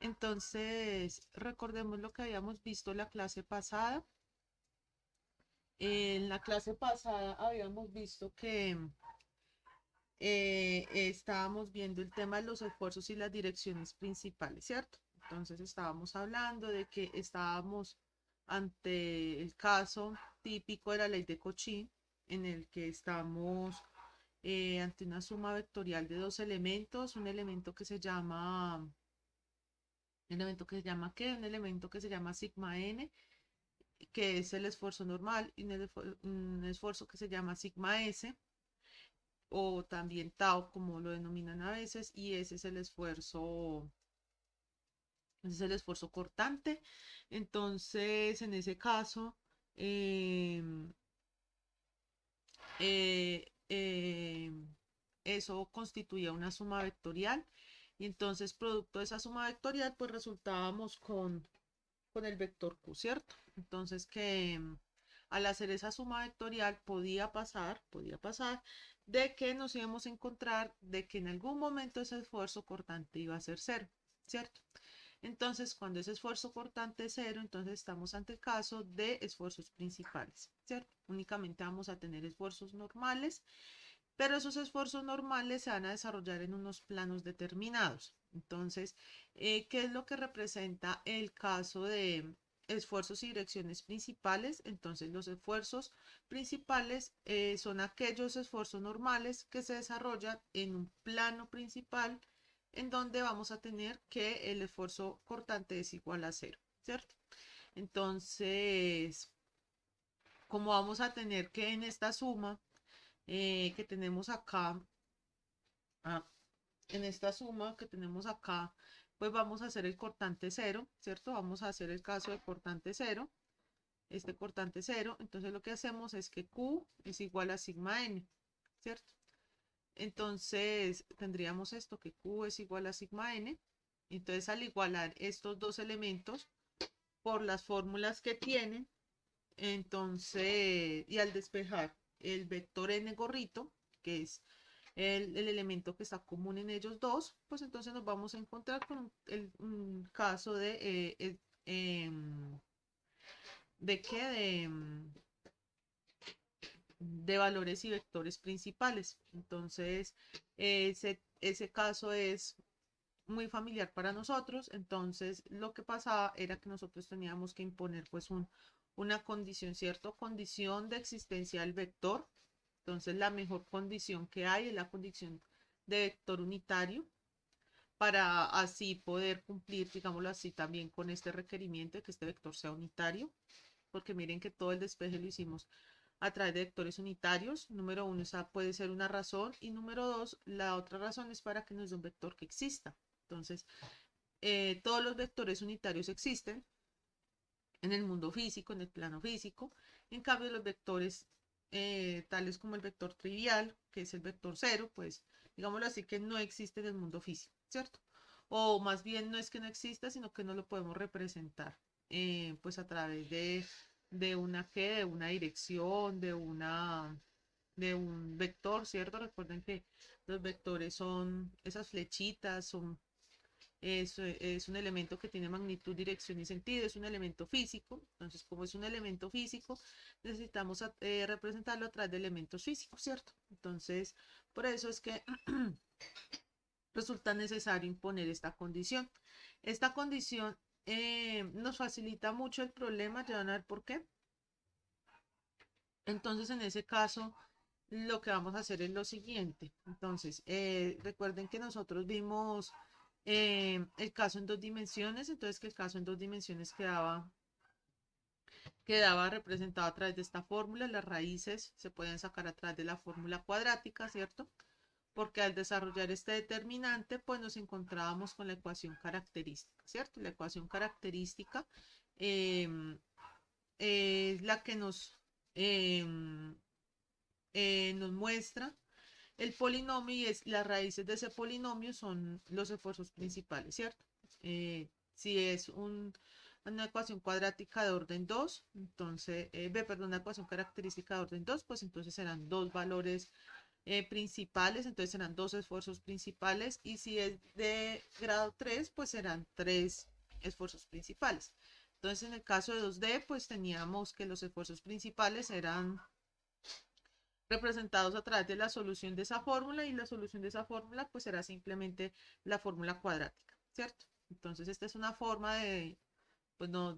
Entonces, recordemos lo que habíamos visto la clase pasada. En la clase pasada habíamos visto que estábamos viendo el tema de los esfuerzos y las direcciones principales, ¿cierto? Entonces estábamos hablando de que estábamos ante el caso típico de la ley de Cauchy, en el que estamos ante una suma vectorial de dos elementos, un elemento que se llama, ¿qué? Un elemento que se llama sigma n, que es el esfuerzo normal, y un esfuerzo que se llama sigma s, o también tau, como lo denominan a veces, y ese es el esfuerzo cortante. Entonces, en ese caso, eh, eh, eh, eso constituía una suma vectorial, y entonces, producto de esa suma vectorial, pues resultábamos con el vector Q, ¿cierto? Entonces, que al hacer esa suma vectorial podía pasar de que nos íbamos a encontrar de que en algún momento ese esfuerzo cortante iba a ser cero, ¿cierto? Entonces, cuando ese esfuerzo cortante es cero, entonces estamos ante el caso de esfuerzos principales, ¿cierto? Únicamente vamos a tener esfuerzos normales, pero esos esfuerzos normales se van a desarrollar en unos planos determinados. Entonces, ¿qué es lo que representa el caso de esfuerzos y direcciones principales? Entonces, los esfuerzos principales son aquellos esfuerzos normales que se desarrollan en un plano principal en donde vamos a tener que el esfuerzo cortante es igual a cero, ¿cierto? Entonces, como vamos a tener que en esta suma que tenemos acá, ah, en esta suma que tenemos acá, pues vamos a hacer el cortante cero, ¿cierto? Vamos a hacer el caso de cortante cero, este cortante cero. Entonces lo que hacemos es que Q es igual a sigma n, ¿cierto? Entonces tendríamos esto, que Q es igual a sigma n. Entonces al igualar estos dos elementos por las fórmulas que tienen, entonces, y al despejar el vector n gorrito, que es el elemento que está común en ellos dos, pues entonces nos vamos a encontrar con un caso de qué, de valores y vectores principales. Entonces, ese caso es muy familiar para nosotros. Entonces, lo que pasaba era que nosotros teníamos que imponer pues una condición, ¿cierto? Condición de existencia del vector. Entonces, la mejor condición que hay es la condición de vector unitario para así poder cumplir, digámoslo así, también con este requerimiento de que este vector sea unitario, porque miren que todo el despeje lo hicimos a través de vectores unitarios. Número uno, esa puede ser una razón, y número dos, la otra razón es para que nos dé un vector que exista. Entonces, todos los vectores unitarios existen en el mundo físico, en el plano físico. En cambio, los vectores tales como el vector trivial, que es el vector cero, pues digámoslo así, que no existe en el mundo físico, ¿cierto? O más bien no es que no exista, sino que no lo podemos representar pues a través de una dirección, de un vector, ¿cierto? Recuerden que los vectores son esas flechitas, es un elemento que tiene magnitud, dirección y sentido, es un elemento físico. Entonces, como es un elemento físico, necesitamos representarlo a través de elementos físicos, ¿cierto? Entonces, por eso es que resulta necesario imponer esta condición. Esta condición nos facilita mucho el problema, ya van a ver por qué. Entonces, en ese caso, lo que vamos a hacer es lo siguiente. Entonces, recuerden que nosotros vimos el caso en dos dimensiones, entonces que el caso en dos dimensiones quedaba representado a través de esta fórmula. Las raíces se pueden sacar a través de la fórmula cuadrática, ¿cierto? Porque al desarrollar este determinante, pues nos encontrábamos con la ecuación característica, ¿cierto? La ecuación característica eh, es la que nos muestra el polinomio, y es las raíces de ese polinomio son los esfuerzos principales, ¿cierto? Si es una ecuación cuadrática de orden 2, entonces, perdón, una ecuación característica de orden 2, pues entonces serán dos valores principales, entonces serán 2 esfuerzos principales, y si es de grado 3 pues serán 3 esfuerzos principales. Entonces en el caso de 2D pues teníamos que los esfuerzos principales eran representados a través de la solución de esa fórmula, y la solución de esa fórmula pues será simplemente la fórmula cuadrática, ¿cierto? Entonces esta es una forma de no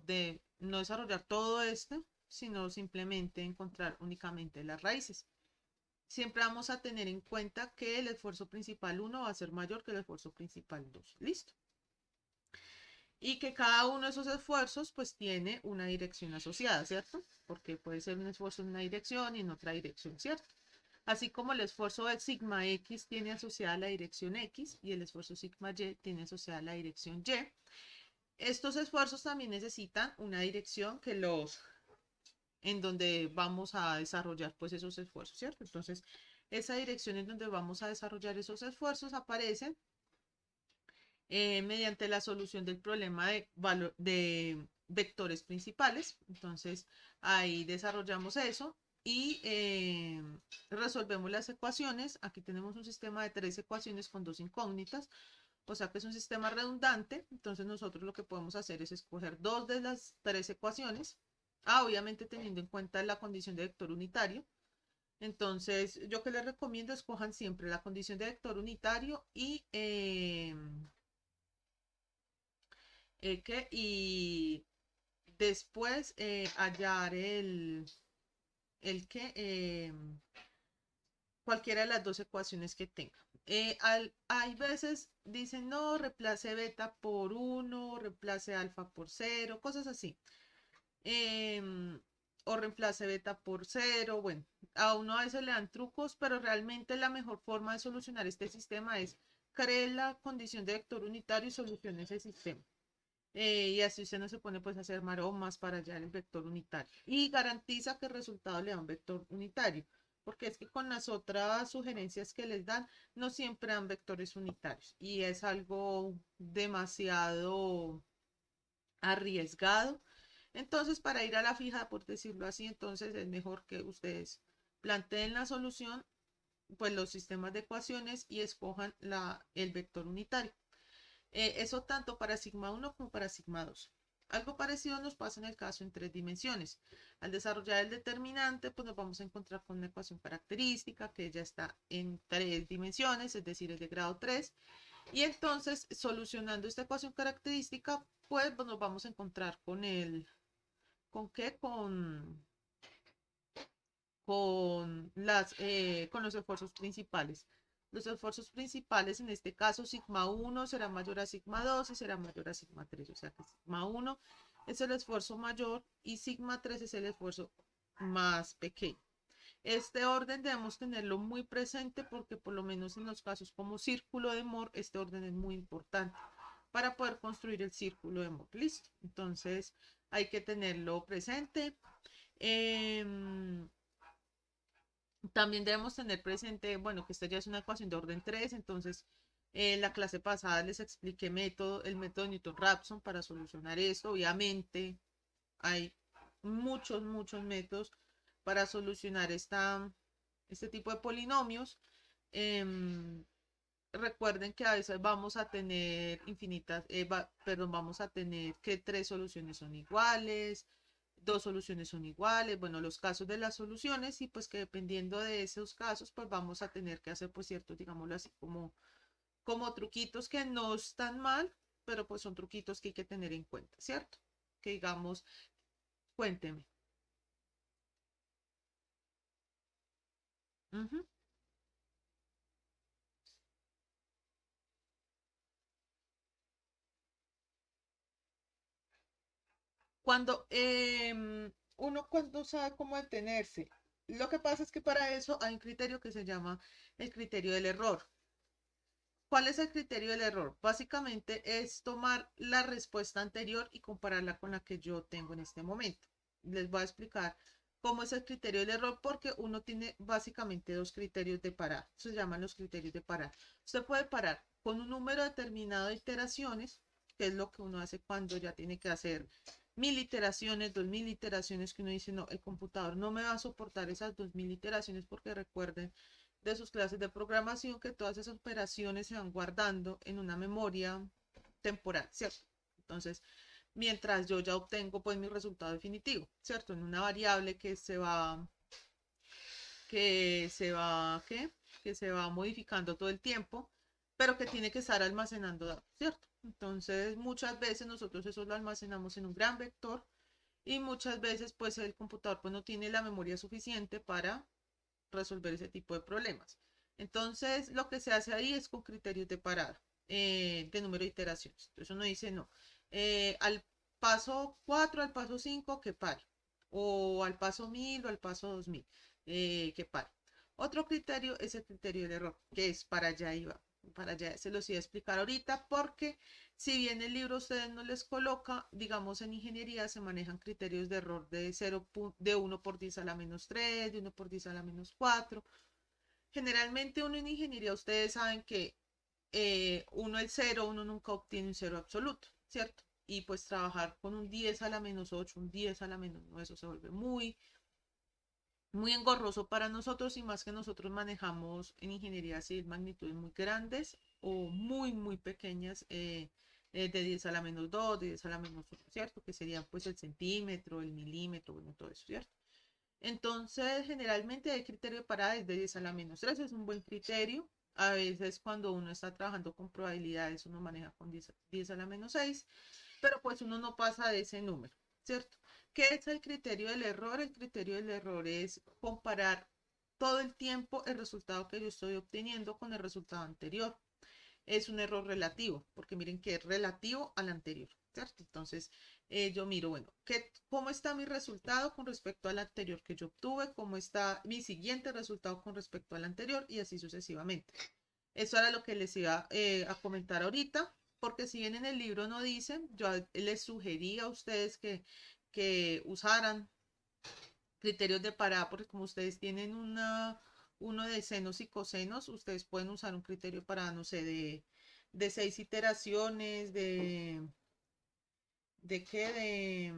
desarrollar todo esto, sino simplemente encontrar únicamente las raíces. Siempre vamos a tener en cuenta que el esfuerzo principal 1 va a ser mayor que el esfuerzo principal 2. Listo. Y que cada uno de esos esfuerzos pues tiene una dirección asociada, ¿cierto? Porque puede ser un esfuerzo en una dirección y en otra dirección, ¿cierto? Así como el esfuerzo de sigma X tiene asociada la dirección X y el esfuerzo sigma Y tiene asociada la dirección Y. Estos esfuerzos también necesitan una dirección en donde vamos a desarrollar pues esos esfuerzos, ¿cierto? Entonces, esa dirección en donde vamos a desarrollar esos esfuerzos aparece mediante la solución del problema de vectores principales. Entonces, ahí desarrollamos eso y resolvemos las ecuaciones. Aquí tenemos un sistema de 3 ecuaciones con 2 incógnitas, o sea que es un sistema redundante. Entonces nosotros lo que podemos hacer es escoger 2 de las 3 ecuaciones, obviamente teniendo en cuenta la condición de vector unitario. Entonces, yo que les recomiendo, escojan siempre la condición de vector unitario y después hallar el cualquiera de las dos ecuaciones que tenga. Hay veces dicen, no, reemplace beta por 1, reemplace alfa por 0, cosas así. em, o reemplace beta por 0. Bueno, a uno a veces le dan trucos, pero realmente la mejor forma de solucionar este sistema es crear la condición de vector unitario y solucione ese sistema. Y así usted no se pone pues a hacer maromas para hallar el vector unitario. Y garantiza que el resultado le da un vector unitario. Porque es que con las otras sugerencias que les dan, no siempre dan vectores unitarios. Y es algo demasiado arriesgado. Entonces, para ir a la fija, por decirlo así, entonces es mejor que ustedes planteen la solución, pues los sistemas de ecuaciones, y escojan el vector unitario. Eso tanto para sigma 1 como para sigma 2. Algo parecido nos pasa en el caso en 3 dimensiones. Al desarrollar el determinante, pues nos vamos a encontrar con una ecuación característica que ya está en 3 dimensiones, es decir, es de grado 3. Y entonces, solucionando esta ecuación característica, pues nos vamos a encontrar ¿con qué? Con los esfuerzos principales. Los esfuerzos principales, en este caso, sigma 1 será mayor a sigma 2 y será mayor a sigma 3. O sea que sigma 1 es el esfuerzo mayor y sigma 3 es el esfuerzo más pequeño. Este orden debemos tenerlo muy presente porque por lo menos en los casos como círculo de Moore, este orden es muy importante para poder construir el círculo de Moore. Listo. Entonces hay que tenerlo presente. Eh, También debemos tener presente, bueno, que esta ya es una ecuación de orden 3. Entonces en la clase pasada les expliqué el método Newton-Raphson para solucionar esto. Obviamente hay muchos métodos para solucionar este tipo de polinomios. Em, Recuerden que a veces vamos a tener perdón, vamos a tener que 3 soluciones son iguales, 2 soluciones son iguales, bueno, los casos de las soluciones, y pues que dependiendo de esos casos, pues vamos a tener que hacer pues ciertos, digámoslo así, como truquitos que no están mal, pero pues son truquitos que hay que tener en cuenta, ¿cierto? Que digamos, cuénteme. Ujú. Uno cuando sabe cómo detenerse, lo que pasa es que para eso hay un criterio que se llama el criterio del error. ¿Cuál es el criterio del error? Básicamente es tomar la respuesta anterior y compararla con la que yo tengo en este momento. Les voy a explicar cómo es el criterio del error, porque uno tiene básicamente 2 criterios de parar. Se llaman los criterios de parar. Usted puede parar con un número determinado de iteraciones, que es lo que uno hace cuando ya tiene que hacer 1000 iteraciones, 2000 iteraciones, que uno dice, no, el computador no me va a soportar esas 2000 iteraciones, porque recuerden de sus clases de programación que todas esas operaciones se van guardando en una memoria temporal, ¿cierto? Entonces, mientras yo ya obtengo pues mi resultado definitivo, ¿cierto? En una variable ¿qué? Que se va modificando todo el tiempo, pero que tiene que estar almacenando datos, ¿cierto? Entonces, muchas veces nosotros eso lo almacenamos en un gran vector y muchas veces pues el computador pues no tiene la memoria suficiente para resolver ese tipo de problemas. Entonces, lo que se hace ahí es con criterios de parada, de número de iteraciones. Entonces uno dice, no, al paso 4, al paso 5, que pare. O al paso 1000 o al paso 2000, que pare. Otro criterio es el criterio del error, que es para allá iba. Para allá se los iba a explicar ahorita porque si bien el libro ustedes no les coloca, digamos en ingeniería se manejan criterios de error de 0, de 1 por 10 a la menos 3, de 1 por 10 a la menos 4. Generalmente uno en ingeniería, ustedes saben que uno el 0, uno nunca obtiene un 0 absoluto, ¿cierto? Y pues trabajar con un 10 a la menos 8, un 10 a la menos 9, eso se vuelve muy engorroso para nosotros y más que nosotros manejamos en ingeniería civil magnitudes muy grandes o muy pequeñas, de 10 a la menos 2, de 10 a la menos 1, ¿cierto? Que serían pues el centímetro, el milímetro, bueno, todo eso, ¿cierto? Entonces, generalmente el criterio de parada es de 10 a la menos 3, es un buen criterio. A veces cuando uno está trabajando con probabilidades, uno maneja con 10 a la menos 6, pero pues uno no pasa de ese número, ¿cierto? ¿Qué es el criterio del error? El criterio del error es comparar todo el tiempo el resultado que yo estoy obteniendo con el resultado anterior. Es un error relativo, porque miren que es relativo al anterior, ¿cierto? Entonces, yo miro, bueno, ¿cómo está mi resultado con respecto al anterior que yo obtuve? ¿Cómo está mi siguiente resultado con respecto al anterior? Y así sucesivamente. Eso era lo que les iba a comentar ahorita, porque si bien en el libro no dicen, yo les sugería a ustedes que usaran criterios de parada, porque como ustedes tienen uno de senos y cosenos, ustedes pueden usar un criterio de parada, no sé, de 6 iteraciones, ¿de qué?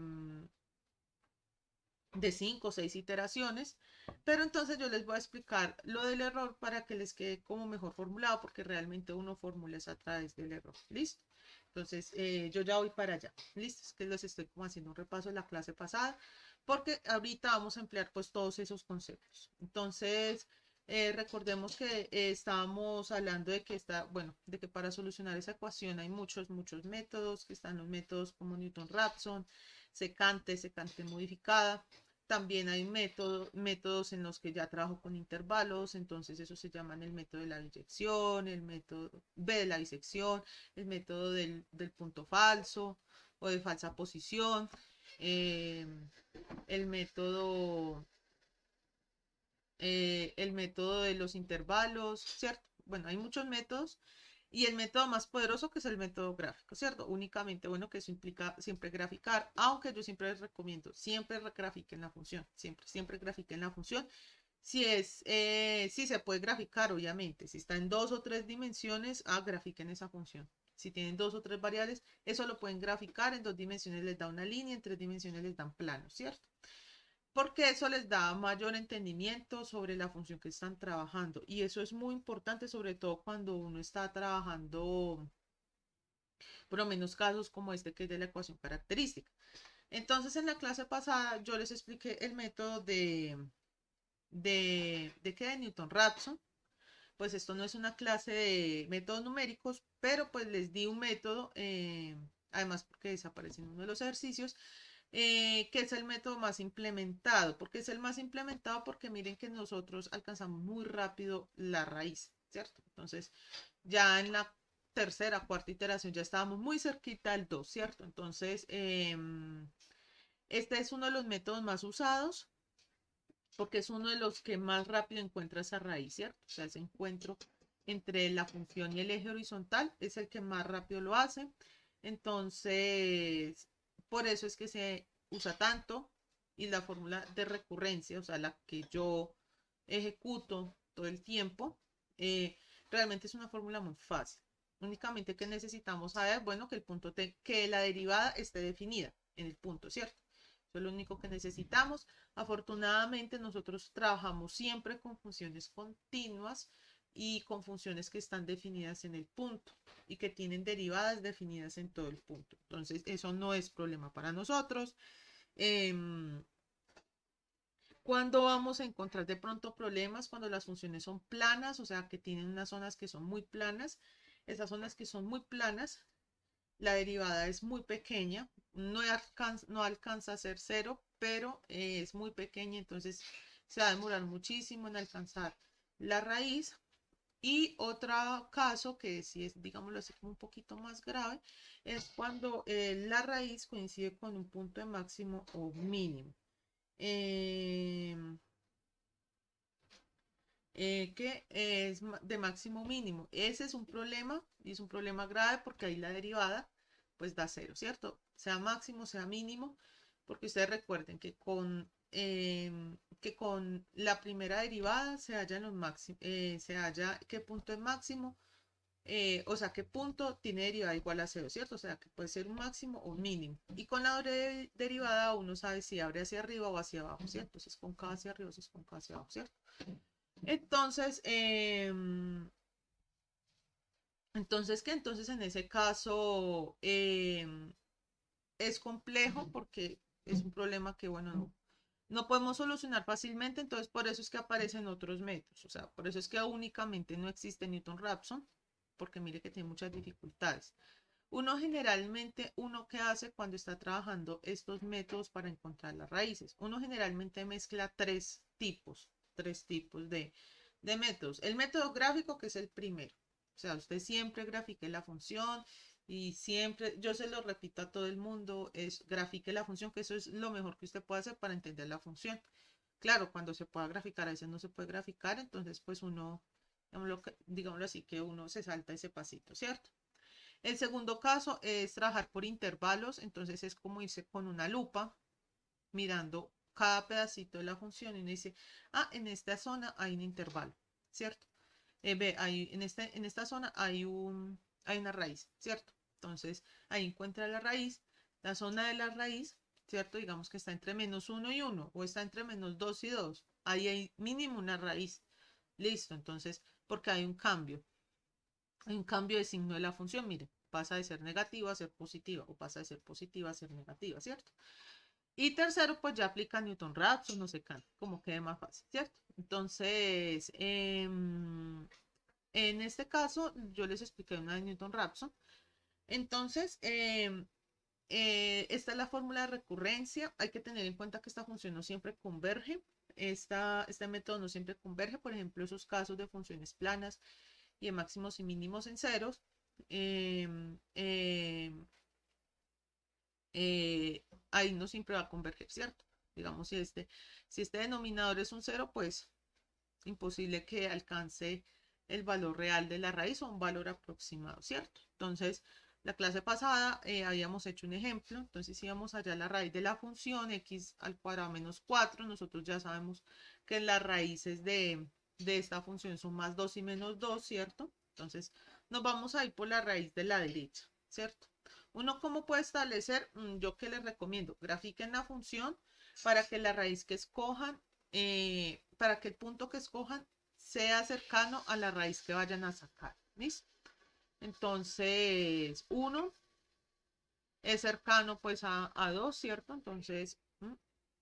De 5 o 6 iteraciones, pero entonces yo les voy a explicar lo del error para que les quede como mejor formulado, porque realmente uno formula es a través del error. ¿Listo? Entonces, yo ya voy para allá. ¿Listo? Es que les estoy como haciendo un repaso de la clase pasada, porque ahorita vamos a emplear pues todos esos conceptos. Entonces, recordemos que estábamos hablando de que bueno, de que para solucionar esa ecuación hay muchos métodos, que están los métodos como Newton-Raphson, secante modificada. También hay métodos en los que ya trabajo con intervalos, entonces eso se llaman el método de la biyección, el método B de la bisección, el método del punto falso o de falsa posición, eh, el método, el método de los intervalos, ¿cierto? Bueno, hay muchos métodos y el método más poderoso que es el método gráfico, ¿cierto? Únicamente, bueno, que eso implica siempre graficar, aunque yo siempre les recomiendo, siempre grafiquen la función, siempre grafiquen la función. Si se puede graficar, obviamente, si está en 2 o 3 dimensiones, grafiquen esa función. Si tienen 2 o 3 variables, eso lo pueden graficar, en 2 dimensiones les da una línea, en 3 dimensiones les dan planos, ¿cierto? Porque eso les da mayor entendimiento sobre la función que están trabajando. Y eso es muy importante, sobre todo cuando uno está trabajando, por lo menos casos como este que es de la ecuación característica. Entonces, en la clase pasada yo les expliqué el método de Newton-Raphson. Pues esto no es una clase de métodos numéricos, pero pues les di un método, además porque desaparece en uno de los ejercicios, que es el método más implementado. ¿Por qué es el más implementado? Porque miren que nosotros alcanzamos muy rápido la raíz, ¿cierto? Entonces, ya en la tercera, cuarta iteración ya estábamos muy cerquita del 2, ¿cierto? Entonces, este es uno de los métodos más usados porque es uno de los que más rápido encuentra esa raíz, ¿cierto? O sea, ese encuentro entre la función y el eje horizontal es el que más rápido lo hace. Entonces, por eso es que se usa tanto y la fórmula de recurrencia, o sea, la que yo ejecuto todo el tiempo, realmente es una fórmula muy fácil. Únicamente que necesitamos saber, bueno, que el punto que la derivada esté definida en el punto, ¿cierto? Eso es lo único que necesitamos. Afortunadamente nosotros trabajamos siempre con funciones continuas y con funciones que están definidas en el punto y que tienen derivadas definidas en todo el punto. Entonces, eso no es problema para nosotros. ¿Cuándo vamos a encontrar de pronto problemas? Cuando las funciones son planas, o sea, que tienen unas zonas que son muy planas. Esas zonas que son muy planas, la derivada es muy pequeña, no alcanza a ser cero, pero es muy pequeña, entonces se va a demorar muchísimo en alcanzar la raíz. Y otro caso que sí es, digámoslo así, como un poquito más grave, es cuando la raíz coincide con un punto de máximo o mínimo. Em, que es de máximo mínimo. Ese es un problema y es un problema grave porque ahí la derivada pues da cero, ¿cierto? Sea máximo, sea mínimo, porque ustedes recuerden que con la primera derivada se halla en los máximos, se halla qué punto es máximo, o sea, qué punto tiene derivada igual a cero, ¿cierto? O sea, que puede ser un máximo o un mínimo. Y con la doble derivada uno sabe si abre hacia arriba o hacia abajo, ¿cierto? Si es con K hacia arriba o si es con K hacia abajo, ¿cierto? Entonces, entonces, ¿qué? Entonces, en ese caso, es complejo porque es un problema que, bueno, no podemos solucionar fácilmente, entonces por eso es que aparecen otros métodos, o sea, por eso es que únicamente no existe Newton-Raphson, porque mire que tiene muchas dificultades. Uno generalmente, uno que hace cuando está trabajando estos métodos para encontrar las raíces, uno generalmente mezcla tres tipos de métodos. El método gráfico, que es el primero, o sea, usted siempre grafique la función y siempre, yo se lo repito a todo el mundo, es grafique la función, que eso es lo mejor que usted puede hacer para entender la función. Claro, cuando se pueda graficar, a veces no se puede graficar, entonces pues uno, digámoslo así, que uno se salta ese pasito, ¿cierto? El segundo caso es trabajar por intervalos, entonces es como irse con una lupa mirando cada pedacito de la función y uno dice, ah, en esta zona hay un intervalo, ¿cierto? Ve, en esta zona hay una raíz, ¿cierto? Entonces ahí encuentra la zona de la raíz, ¿cierto? Digamos que está entre -1 y 1 o está entre -2 y 2. Ahí hay mínimo una raíz. Listo, entonces, porque hay un cambio de signo de la función, mire, pasa de ser negativa a ser positiva o pasa de ser positiva a ser negativa, ¿cierto? Y tercero, pues ya aplica Newton-Raphson, no sé qué, como quede más fácil, ¿cierto? Entonces, en este caso, yo les expliqué una de Newton-Raphson. Entonces, esta es la fórmula de recurrencia. Hay que tener en cuenta que esta función no siempre converge. Este método no siempre converge. Por ejemplo, esos casos de funciones planas y de máximos y mínimos en ceros. Eh, eh, ahí no siempre va a converger, ¿cierto? Digamos, si este denominador es un cero, pues imposible que alcance el valor real de la raíz o un valor aproximado, ¿cierto? Entonces, la clase pasada habíamos hecho un ejemplo, entonces íbamos allá a la raíz de la función x al cuadrado menos 4, nosotros ya sabemos que las raíces de esta función son más 2 y menos 2, ¿cierto? Entonces, nos vamos a ir por la raíz de la derecha, ¿cierto? Uno, ¿cómo puede establecer? Yo que les recomiendo, grafiquen la función para que la raíz que escojan, para que el punto que escojan sea cercano a la raíz que vayan a sacar. ¿Listo? Entonces, 1 es cercano pues a 2, ¿cierto? Entonces,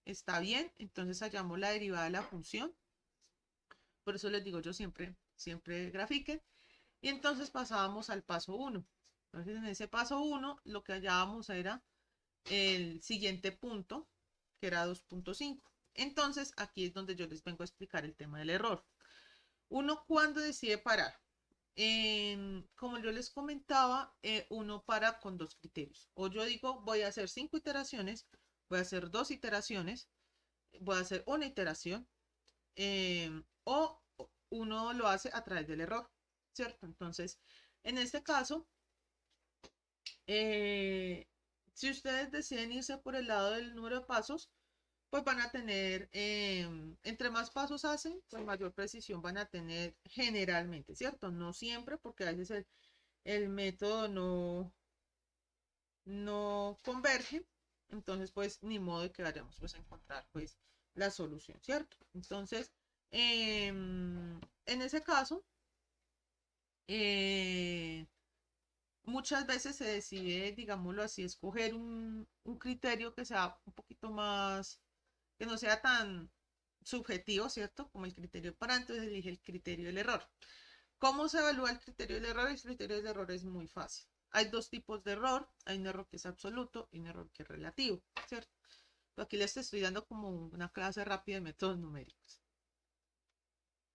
está bien. Entonces hallamos la derivada de la función. Por eso les digo, yo siempre grafiquen. Y entonces pasábamos al paso 1. Entonces, en ese paso 1, lo que hallábamos era el siguiente punto, que era 2.5. Entonces, aquí es donde yo les vengo a explicar el tema del error. Uno, cuando decide parar, como yo les comentaba, uno para con dos criterios. O yo digo, voy a hacer 5 iteraciones, voy a hacer 2 iteraciones, voy a hacer una iteración, o uno lo hace a través del error, ¿cierto? Entonces, en este caso, si ustedes deciden irse por el lado del número de pasos, pues van a tener, entre más pasos hacen, pues mayor precisión van a tener generalmente, ¿cierto? No siempre, porque a veces el método no converge. entonces pues ni modo de que vayamos pues a encontrar pues la solución, ¿cierto? Entonces, en ese caso, eh, muchas veces se decide, digámoslo así, escoger un criterio que sea un poquito más, que no sea tan subjetivo, ¿cierto? Como el criterio para, entonces elige el criterio del error. ¿Cómo se evalúa el criterio del error? El criterio del error es muy fácil. Hay dos tipos de error. Hay un error que es absoluto y un error que es relativo, ¿cierto? Pero aquí les estoy dando como una clase rápida de métodos numéricos.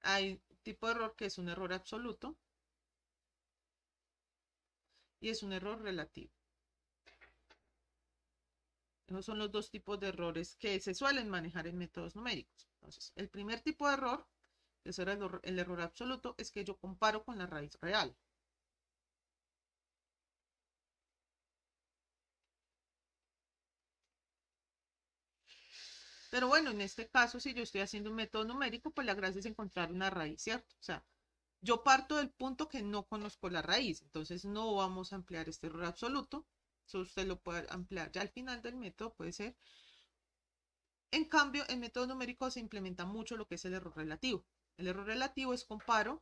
Hay un tipo de error que es un error absoluto y es un error relativo. Esos son los dos tipos de errores que se suelen manejar en métodos numéricos. Entonces, el primer tipo de error, que es el error absoluto, es que yo comparo con la raíz real. Pero bueno, en este caso, si yo estoy haciendo un método numérico, pues la gracia es encontrar una raíz, ¿cierto? O sea, yo parto del punto que no conozco la raíz, entonces no vamos a ampliar este error absoluto. Eso usted lo puede ampliar ya al final del método, puede ser. En cambio, en método numérico se implementa mucho lo que es el error relativo. El error relativo es comparar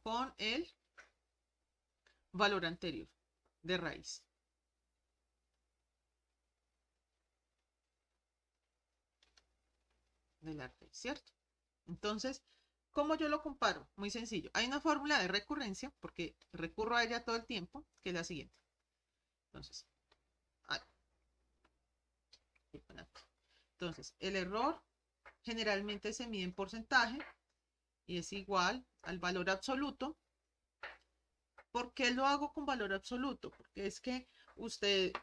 con el valor anterior de raíz de la raíz, ¿cierto? Entonces, ¿cómo yo lo comparo? Muy sencillo. Hay una fórmula de recurrencia, porque recurro a ella todo el tiempo, que es la siguiente. Entonces, el error generalmente se mide en porcentaje y es igual al valor absoluto. ¿Por qué lo hago con valor absoluto? Porque es que usted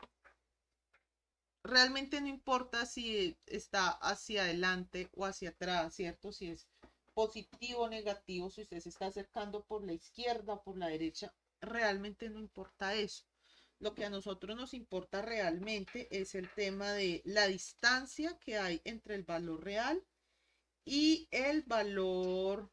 realmente no importa si está hacia adelante o hacia atrás, ¿cierto? Si es positivo o negativo, si usted se está acercando por la izquierda o por la derecha, realmente no importa eso. Lo que a nosotros nos importa realmente es el tema de la distancia que hay entre el valor real y el valor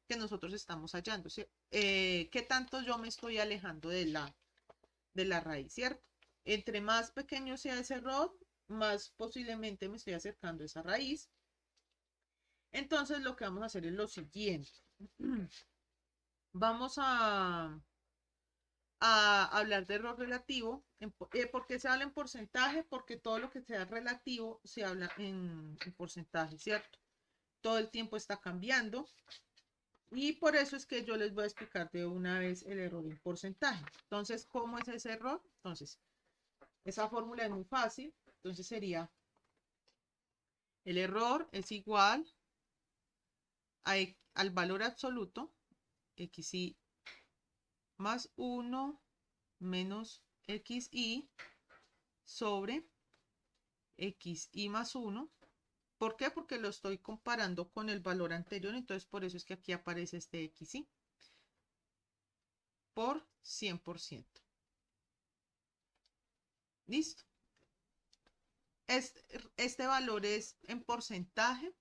que nosotros estamos hallando. ¿Sí? ¿Qué tanto yo me estoy alejando de la raíz, ¿cierto? Entre más pequeño sea ese error, más posiblemente me estoy acercando a esa raíz. Entonces lo que vamos a hacer es lo siguiente. Vamos a hablar de error relativo. ¿Por qué se habla en porcentaje? Porque todo lo que sea relativo se habla en porcentaje, ¿cierto? Todo el tiempo está cambiando. Y por eso es que yo les voy a explicar de una vez el error en porcentaje. Entonces, ¿cómo es ese error? Entonces, esa fórmula es muy fácil. Entonces sería, el error es igual al valor absoluto, xi más 1 menos xi sobre xi más 1. ¿Por qué? Porque lo estoy comparando con el valor anterior, entonces por eso es que aquí aparece este xi por 100%. ¿Listo? Este valor es en porcentaje,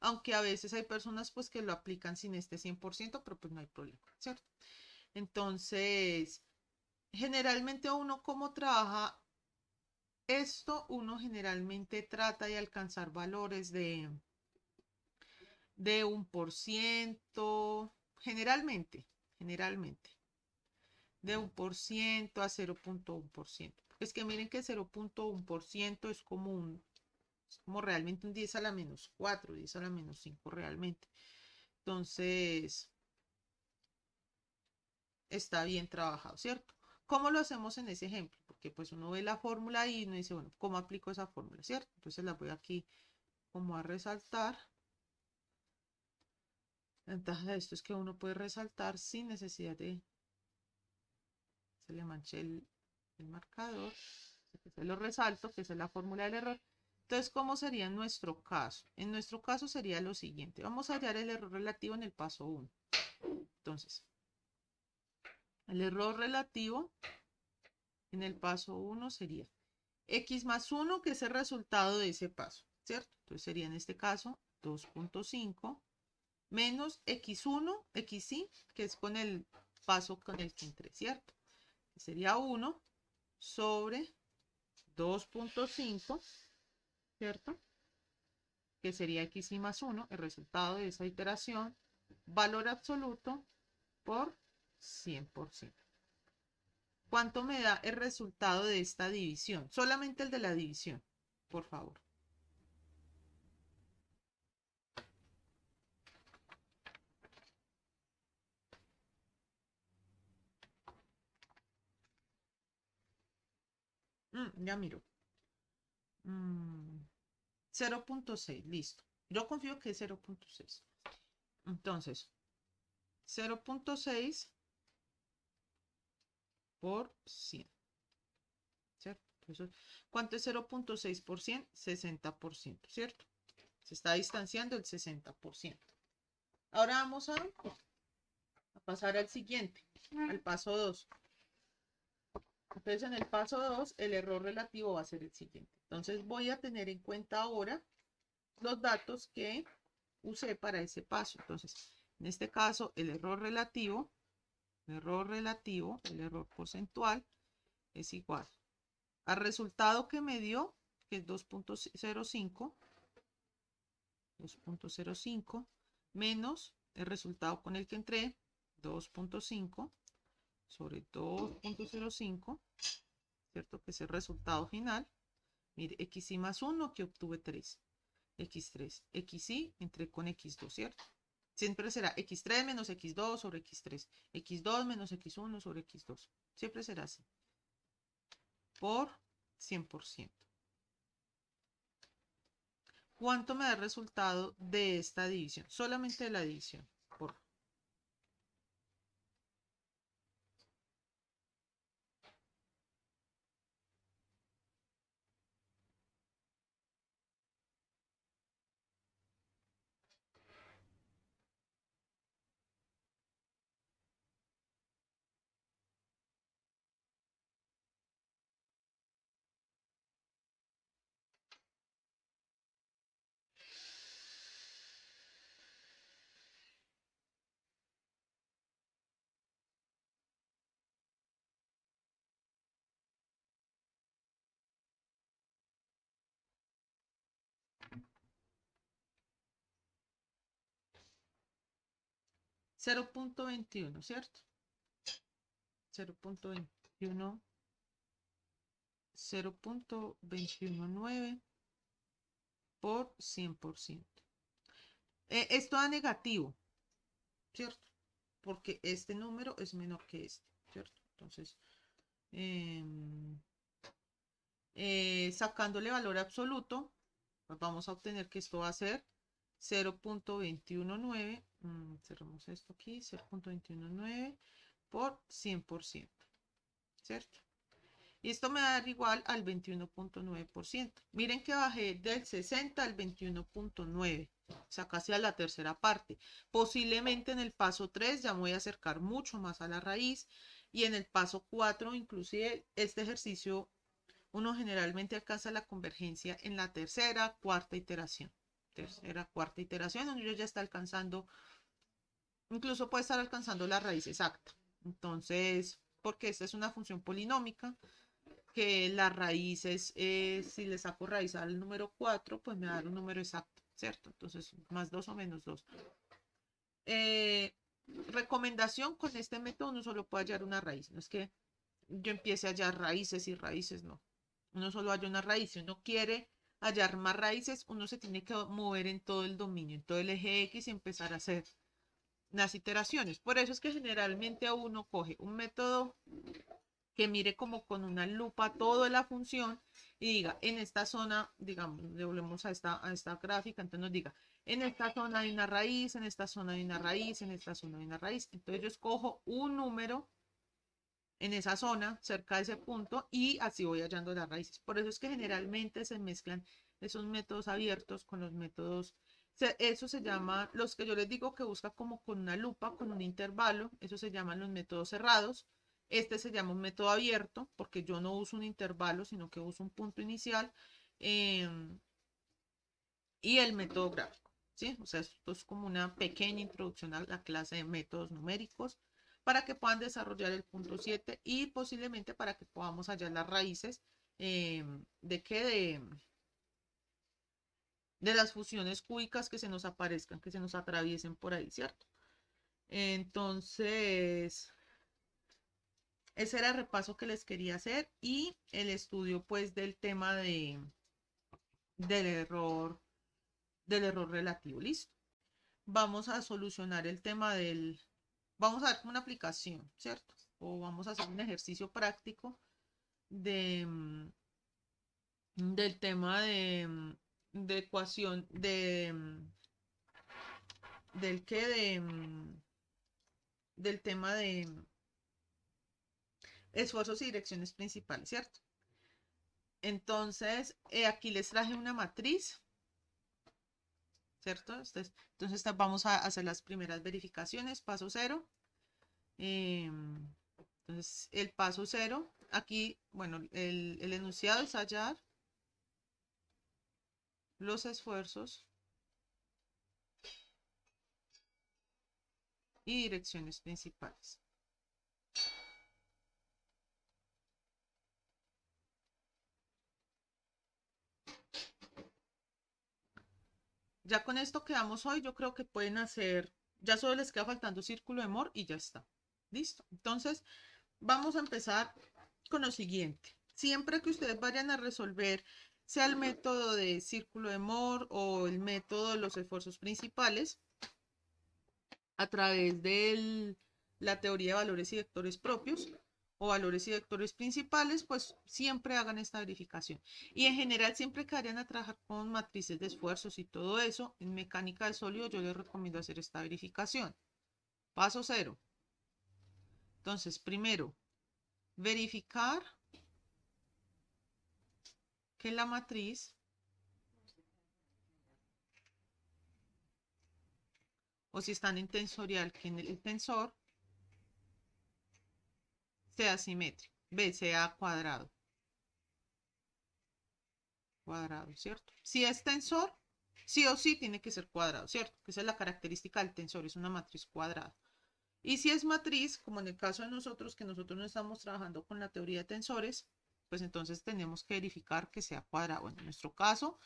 aunque a veces hay personas pues que lo aplican sin este 100%, pero pues no hay problema, ¿cierto? Entonces, generalmente uno como trabaja esto, uno generalmente trata de alcanzar valores de 1%, generalmente, de 1% a 0.1%. Es que miren que 0.1% es como realmente un 10 a la menos 4, 10 a la menos 5 realmente. Entonces, está bien trabajado, ¿cierto? ¿Cómo lo hacemos en ese ejemplo? Porque pues uno ve la fórmula y uno dice, bueno, ¿cómo aplico esa fórmula, cierto? Entonces la voy aquí como a resaltar. La ventaja de esto es que uno puede resaltar sin necesidad de... Se le manche el marcador. Se lo resalto, que esa es la fórmula del error. Entonces, ¿cómo sería en nuestro caso? En nuestro caso sería lo siguiente. Vamos a hallar el error relativo en el paso 1. Entonces, el error relativo en el paso 1 sería x más 1, que es el resultado de ese paso, ¿cierto? Entonces sería en este caso 2.5 menos x1, xi, que es con el paso con el que entré, ¿cierto? Sería 1 sobre 2.5, ¿cierto? Que sería x y más 1, el resultado de esa iteración, valor absoluto por 100%. ¿Cuánto me da el resultado de esta división? Solamente el de la división, por favor. Ya miro. 0.6, listo. Yo confío que es 0.6. Entonces, 0.6 por 100. ¿Cierto? Entonces, ¿cuánto es 0.6 por 100? 60%, ¿cierto? Se está distanciando el 60%. Ahora vamos a pasar al siguiente, al paso 2. Entonces, en el paso 2, el error relativo va a ser el siguiente. Entonces, voy a tener en cuenta ahora los datos que usé para ese paso. Entonces, en este caso, el error relativo, el error porcentual, es igual al resultado que me dio, que es 2.05, menos el resultado con el que entré, 2.5 sobre 2.05, ¿cierto? Que es el resultado final. Mire, xy más 1 que obtuve 3, x3, xy entré con x2, ¿cierto? Siempre será x3 menos x2 sobre x3, x2 menos x1 sobre x2. Siempre será así. Por 100%. ¿Cuánto me da el resultado de esta división? Solamente de la división. Por 0.21, ¿cierto? 0.21, 0.219 por 100%. Esto da negativo, ¿cierto? Porque este número es menor que este, ¿cierto? Entonces, sacándole valor absoluto, pues vamos a obtener que esto va a ser 0.219, cerramos esto aquí, 0.219 por 100%, ¿cierto? Y esto me va a dar igual al 21.9%. Miren que bajé del 60 al 21.9, o sea, casi a la tercera parte. Posiblemente en el paso 3 ya me voy a acercar mucho más a la raíz, y en el paso 4, inclusive este ejercicio, uno generalmente alcanza la convergencia en la tercera, cuarta iteración. Tercera, cuarta iteración, donde yo ya está alcanzando, incluso puede estar alcanzando la raíz exacta. Entonces, porque esta es una función polinómica, que las raíces, si le saco raíz al número 4, pues me va a dar un número exacto, ¿cierto? Entonces, más 2 o menos 2. Recomendación, con este método uno solo puede hallar una raíz. No es que yo empiece a hallar raíces y raíces, no. Uno solo halla una raíz. Si uno quiere hallar más raíces, uno se tiene que mover en todo el dominio, en todo el eje X, y empezar a hacer las iteraciones. Por eso es que generalmente a uno coge un método que mire como con una lupa toda la función y diga, en esta zona, digamos, volvemos a esta gráfica, entonces nos diga, en esta zona hay una raíz, en esta zona hay una raíz, en esta zona hay una raíz. Entonces yo escojo un número en esa zona, cerca de ese punto, y así voy hallando las raíces. Por eso es que generalmente se mezclan esos métodos abiertos con los métodos, eso se llama, los que yo les digo que busca como con una lupa, con un intervalo, eso se llaman los métodos cerrados. Este se llama un método abierto porque yo no uso un intervalo, sino que uso un punto inicial, eh, y el método gráfico, ¿sí? O sea, esto es como una pequeña introducción a la clase de métodos numéricos para que puedan desarrollar el punto 7 y posiblemente para que podamos hallar las raíces de qué de las funciones cúbicas que se nos aparezcan, que se nos atraviesen por ahí, ¿cierto? Entonces, ese era el repaso que les quería hacer y el estudio pues del tema del error relativo. Listo. Vamos a solucionar el tema vamos a ver como una aplicación, ¿cierto? O vamos a hacer un ejercicio práctico de, del tema de ecuación, del que del tema de esfuerzos y direcciones principales, ¿cierto? Entonces, aquí les traje una matriz, ¿cierto? Entonces vamos a hacer las primeras verificaciones, paso 0. Entonces, el paso 0, aquí, bueno, el enunciado es hallar los esfuerzos y direcciones principales. Ya con esto quedamos hoy, yo creo que pueden hacer, ya solo les queda faltando círculo de Moore y ya está. ¿Listo? Entonces, vamos a empezar con lo siguiente. Siempre que ustedes vayan a resolver, sea el método de círculo de Moore o el método de los esfuerzos principales, a través de la teoría de valores y vectores propios o valores y vectores principales, pues siempre hagan esta verificación. Y en general, siempre que vayan a trabajar con matrices de esfuerzos y todo eso, en mecánica del sólido yo les recomiendo hacer esta verificación. Paso 0. Entonces, primero, verificar que la matriz o si están en tensorial, que en el tensor sea simétrico, sea cuadrado. Cuadrado, ¿cierto? Si es tensor, sí o sí tiene que ser cuadrado, ¿cierto? Esa es la característica del tensor, es una matriz cuadrada. Y si es matriz, como en el caso de nosotros, que nosotros no estamos trabajando con la teoría de tensores, pues entonces tenemos que verificar que sea cuadrado. Bueno, en nuestro caso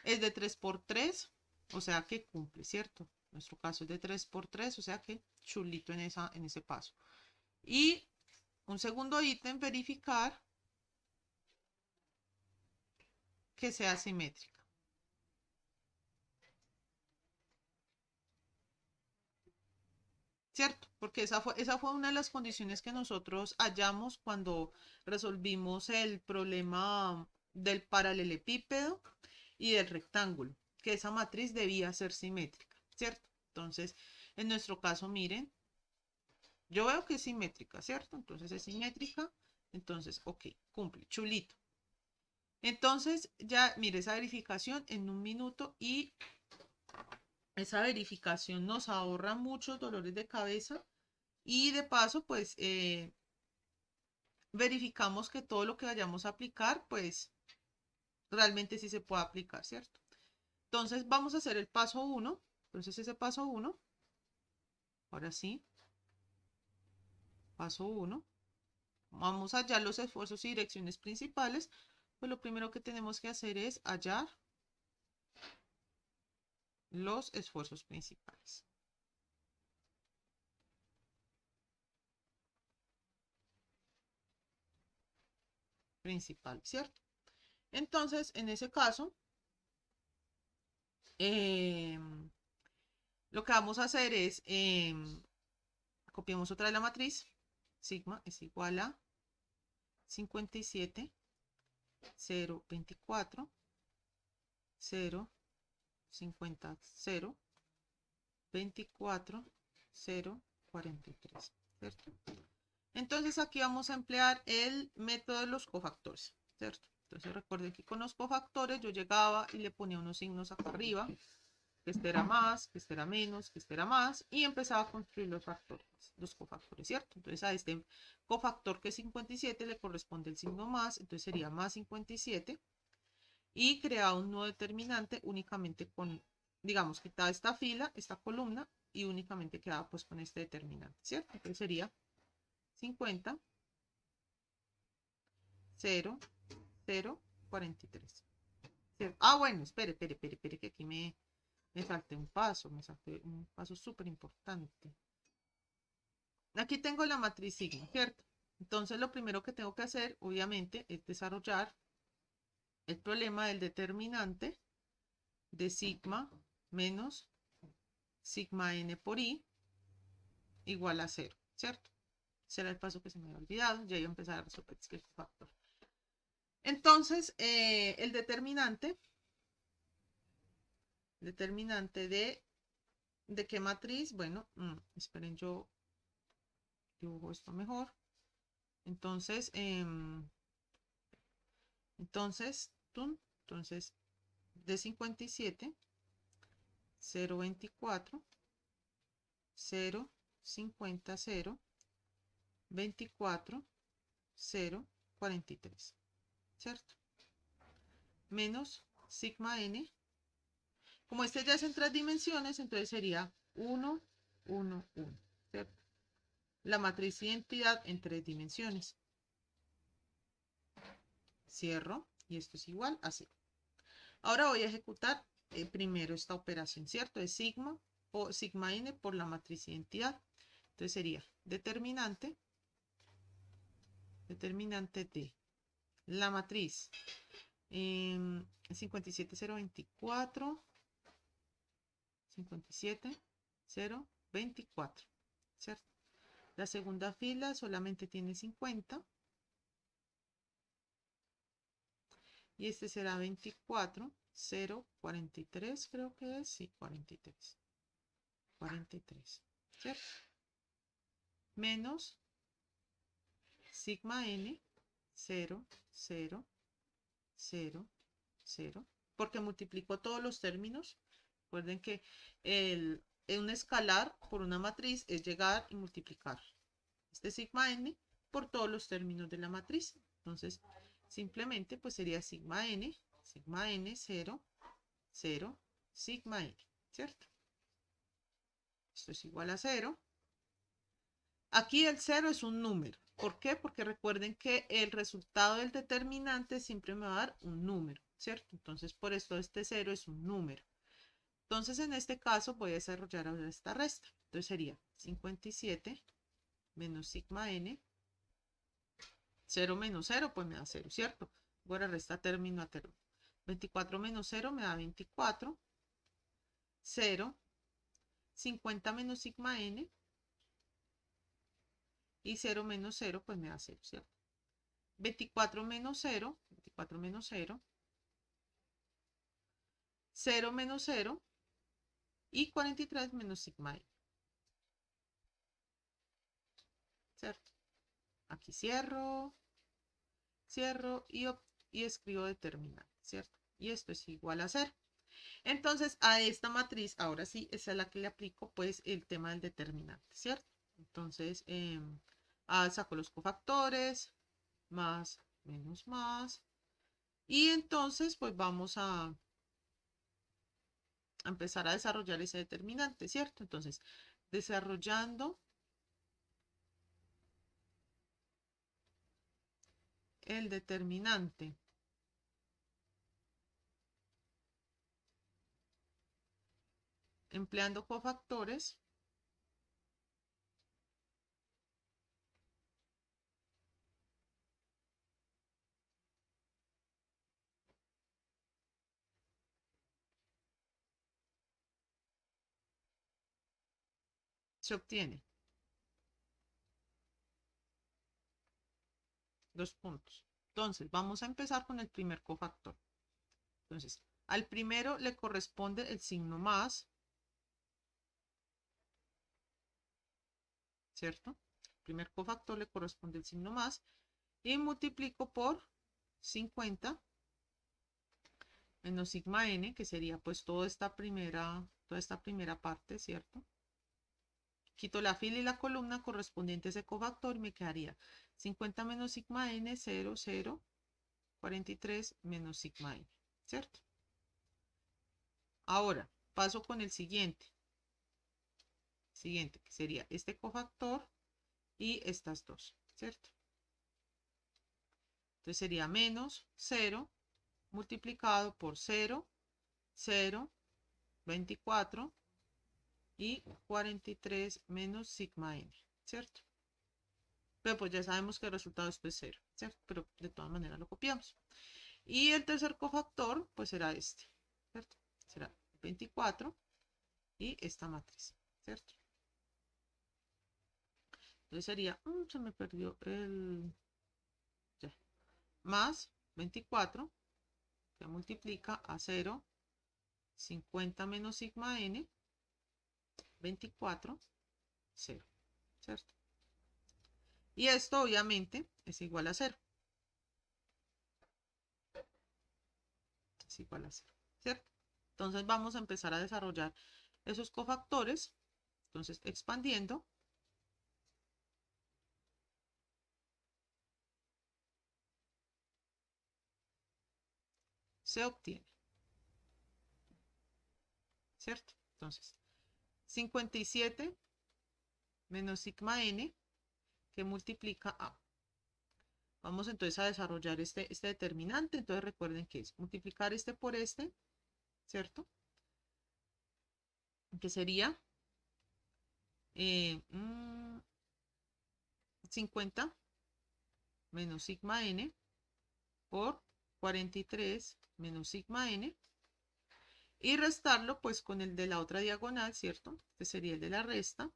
es de 3 por 3, o sea que cumple, ¿cierto? Nuestro caso es de 3 por 3, o sea que chulito en ese paso. Y un segundo ítem, verificar que sea simétrica. ¿Cierto? Porque esa fue una de las condiciones que nosotros hallamos cuando resolvimos el problema del paralelepípedo y del rectángulo, que esa matriz debía ser simétrica, ¿cierto? Entonces, en nuestro caso, miren, yo veo que es simétrica, ¿cierto? Entonces es simétrica, entonces, ok, cumple, chulito. Entonces, ya, mire, esa verificación en un minuto y esa verificación nos ahorra muchos dolores de cabeza y de paso, pues, verificamos que todo lo que vayamos a aplicar, pues, realmente sí se puede aplicar, ¿cierto? Entonces, vamos a hacer el paso 1. Entonces, ese paso 1, ahora sí, paso 1. Vamos a hallar los esfuerzos y direcciones principales. Pues lo primero que tenemos que hacer es hallar los esfuerzos principales. ¿Cierto? Entonces, en ese caso, lo que vamos a hacer es, copiamos otra de la matriz, sigma es igual a 57, 0, 24, 0, 50, 0, 24, 0, 43, ¿cierto? Entonces aquí vamos a emplear el método de los cofactores, ¿cierto? Entonces recuerden que con los cofactores yo llegaba y le ponía unos signos acá arriba, que este era más, que este era menos, que este era más, y empezaba a construir los factores, los cofactores, ¿cierto? Entonces a este cofactor que es 57 le corresponde el signo más, entonces sería más 57, y creaba un nuevo determinante únicamente con, digamos, quitada esta fila, esta columna, y únicamente quedaba pues con este determinante, ¿cierto? Entonces sería 50, 0, 0, 43. ¿Cierto? Ah, bueno, espere, que aquí me salté un paso, súper importante. Aquí tengo la matriz sigma, ¿cierto? Entonces lo primero que tengo que hacer, obviamente, es desarrollar el problema del determinante de sigma menos sigma n por i igual a 0, ¿cierto? Ese era el paso que se me había olvidado, ya iba a empezar a resolver este factor. Entonces, el determinante de qué matriz, bueno, esperen, yo dibujo esto mejor. Entonces, entonces de 57, 0,24, 0, 50, 0, 24, 0, 43, ¿cierto? Menos sigma n. Como este ya es en 3 dimensiones, entonces sería 1, 1, 1, ¿cierto? La matriz identidad en 3 dimensiones. Cierro y esto es igual a 0. Ahora voy a ejecutar primero esta operación, ¿cierto? Es sigma o sigma n por la matriz identidad. Entonces sería determinante de la matriz 57024, 57024, ¿cierto? La segunda fila solamente tiene 50 y este será 24, 0, 43, creo que es, sí, 43, 43, ¿cierto? Menos sigma n, 0, 0, 0, 0, porque multiplicó todos los términos. Recuerden que un escalar por una matriz es llegar y multiplicar este sigma n por todos los términos de la matriz. Entonces, simplemente pues sería sigma n, 0, 0, sigma n, ¿cierto? Esto es igual a 0. Aquí el 0 es un número. ¿Por qué? Porque recuerden que el resultado del determinante siempre me va a dar un número, ¿cierto? Entonces, por esto este 0 es un número. Entonces, en este caso voy a desarrollar ahora esta resta. Entonces sería 57 menos sigma n. 0 menos 0, pues me da 0, ¿cierto? Ahora resta término a término. 24 menos 0 me da 24. 0. 50 menos sigma n. Y 0 menos 0, pues me da 0, ¿cierto? 24 menos 0, 24 menos 0, 0 menos 0 y 43 menos sigma n, ¿cierto? Aquí cierro y escribo determinante, ¿cierto? Y esto es igual a 0. Entonces, a esta matriz, ahora sí, esa es la que le aplico, pues, el tema del determinante, ¿cierto? Entonces, saco los cofactores, más, menos, más. Y entonces, pues, vamos a empezar a desarrollar ese determinante, ¿cierto? Entonces, desarrollando el determinante empleando cofactores, se obtiene 2 puntos. Entonces, vamos a empezar con el primer cofactor. Entonces, al primero le corresponde el signo más, ¿cierto? El primer cofactor le corresponde el signo más y multiplico por 50 menos sigma n, que sería pues toda esta primera parte, ¿cierto? Quito la fila y la columna correspondiente a ese cofactor y me quedaría 50 menos sigma n, 0, 0, 43 menos sigma n, ¿cierto? Ahora, paso con el siguiente. siguiente, que sería este cofactor y estas dos, ¿cierto? Entonces sería menos 0 multiplicado por 0, 0, 24 y 43 menos sigma n, ¿cierto? Pero pues ya sabemos que el resultado es pues 0, ¿cierto? Pero de todas maneras lo copiamos. Y el tercer cofactor pues será este, ¿cierto? Será 24 y esta matriz, ¿cierto? Entonces sería, se me perdió el, ya, más 24, que multiplica a 0, 50 menos sigma n, 24, 0, ¿cierto? Y esto obviamente es igual a 0. Es igual a 0, ¿cierto? Entonces vamos a empezar a desarrollar esos cofactores. Entonces expandiendo, se obtiene, ¿cierto? Entonces 57 menos sigma n que multiplica a. Vamos entonces a desarrollar este determinante. Entonces recuerden que es multiplicar este por este, ¿cierto? Que sería 50 menos sigma n por 43 menos sigma n. Y restarlo pues con el de la otra diagonal, ¿cierto? Este sería el de la resta.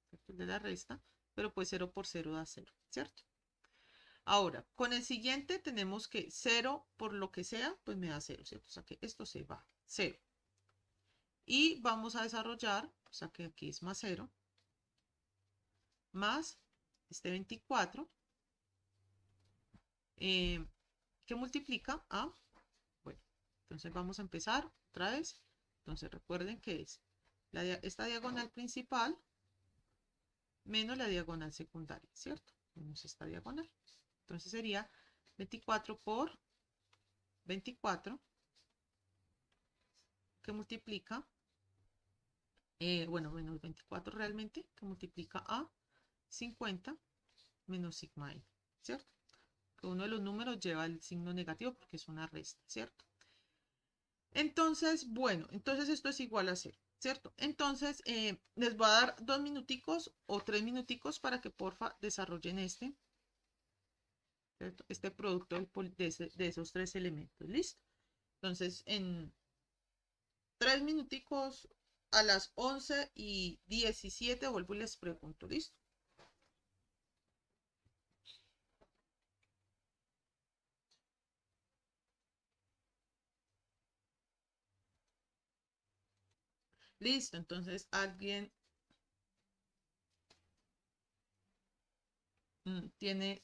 ¿Cierto? El de la resta. Pero pues 0 por 0 da 0, ¿cierto? Ahora, con el siguiente tenemos que 0 por lo que sea, pues me da 0, ¿cierto? O sea que esto se va, 0. Y vamos a desarrollar, o sea que aquí es más 0, más este 24, que multiplica a, bueno, entonces vamos a empezar otra vez. Entonces recuerden que es esta diagonal principal menos la diagonal secundaria, ¿cierto? Menos esta diagonal. Entonces sería 24 por 24, que multiplica, bueno, menos 24 realmente, que multiplica a 50 menos sigma n, ¿cierto? Que uno de los números lleva el signo negativo porque es una resta, ¿cierto? Entonces, bueno, entonces esto es igual a 0, ¿cierto? Entonces, les voy a dar 2 minuticos o 3 minuticos para que porfa desarrollen ¿cierto? Este producto de esos tres elementos, ¿listo? Entonces, en 3 minuticos a las 11:17 vuelvo y les pregunto, ¿listo? Listo, entonces alguien tiene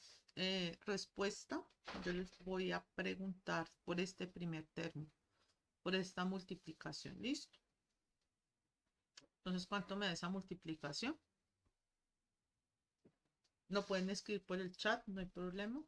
respuesta. Yo les voy a preguntar por este primer término, por esta multiplicación, ¿listo? Entonces, ¿cuánto me da esa multiplicación? Lo pueden escribir por el chat, no hay problema.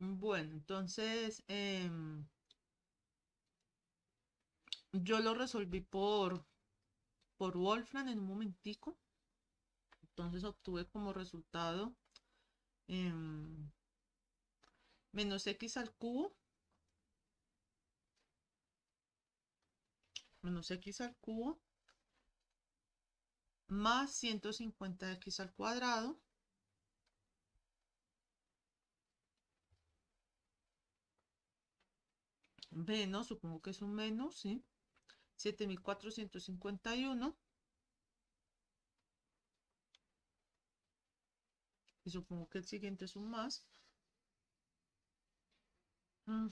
Bueno, entonces yo lo resolví por Wolfram en un momentico. Entonces obtuve como resultado em, menos x al cubo menos x al cubo más 150x al cuadrado menos, supongo que es un menos, ¿sí? 7451 y supongo que el siguiente es un más. Mm,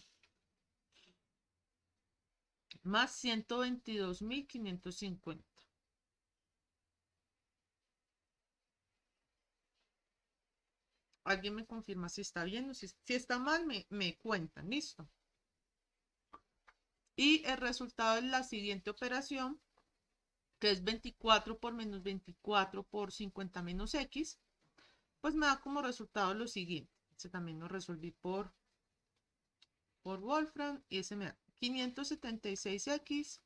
Más 122.550. Alguien me confirma si está bien o si está mal, me cuentan, listo. Y el resultado de la siguiente operación, que es 24 por menos 24 por 50 menos x, pues me da como resultado lo siguiente. Este también lo resolví por Wolfram y ese me da 576x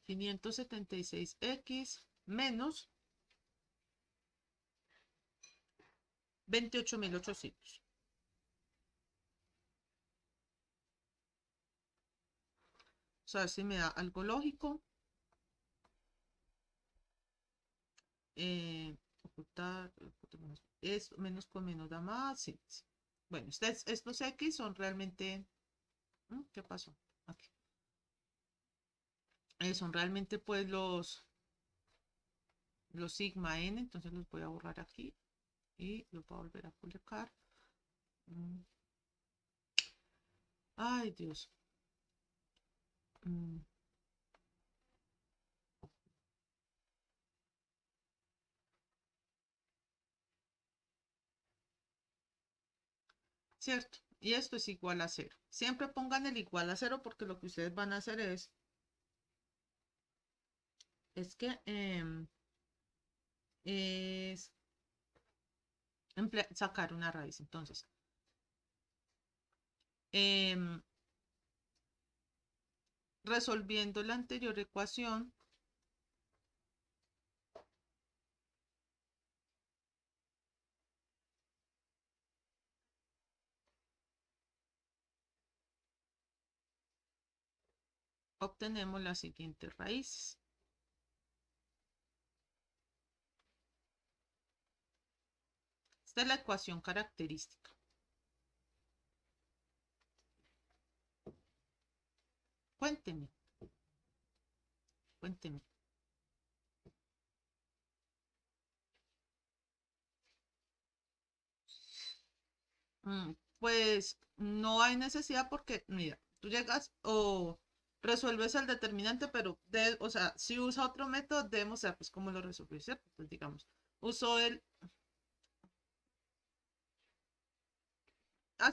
576x menos 28.800. O sea, si me da algo lógico. Ocultar, es menos con menos da más. Sí, sí. Bueno, estos X son realmente. ¿Qué pasó? Aquí. Son realmente pues los sigma n, entonces los voy a borrar aquí y los voy a volver a publicar. Ay, Dios. Mm, ¿Cierto? Y esto es igual a cero. Siempre pongan el igual a cero porque lo que ustedes van a hacer es que es sacar una raíz. Entonces, em, resolviendo la anterior ecuación, obtenemos las siguientes raíces. Esta es la ecuación característica. Cuéntenme, cuéntenme. Pues no hay necesidad porque, mira, tú llegas o resuelves el determinante, pero, o sea, si usa otro método, debemos saber pues cómo lo resolvió, ¿cierto? Pues digamos, usó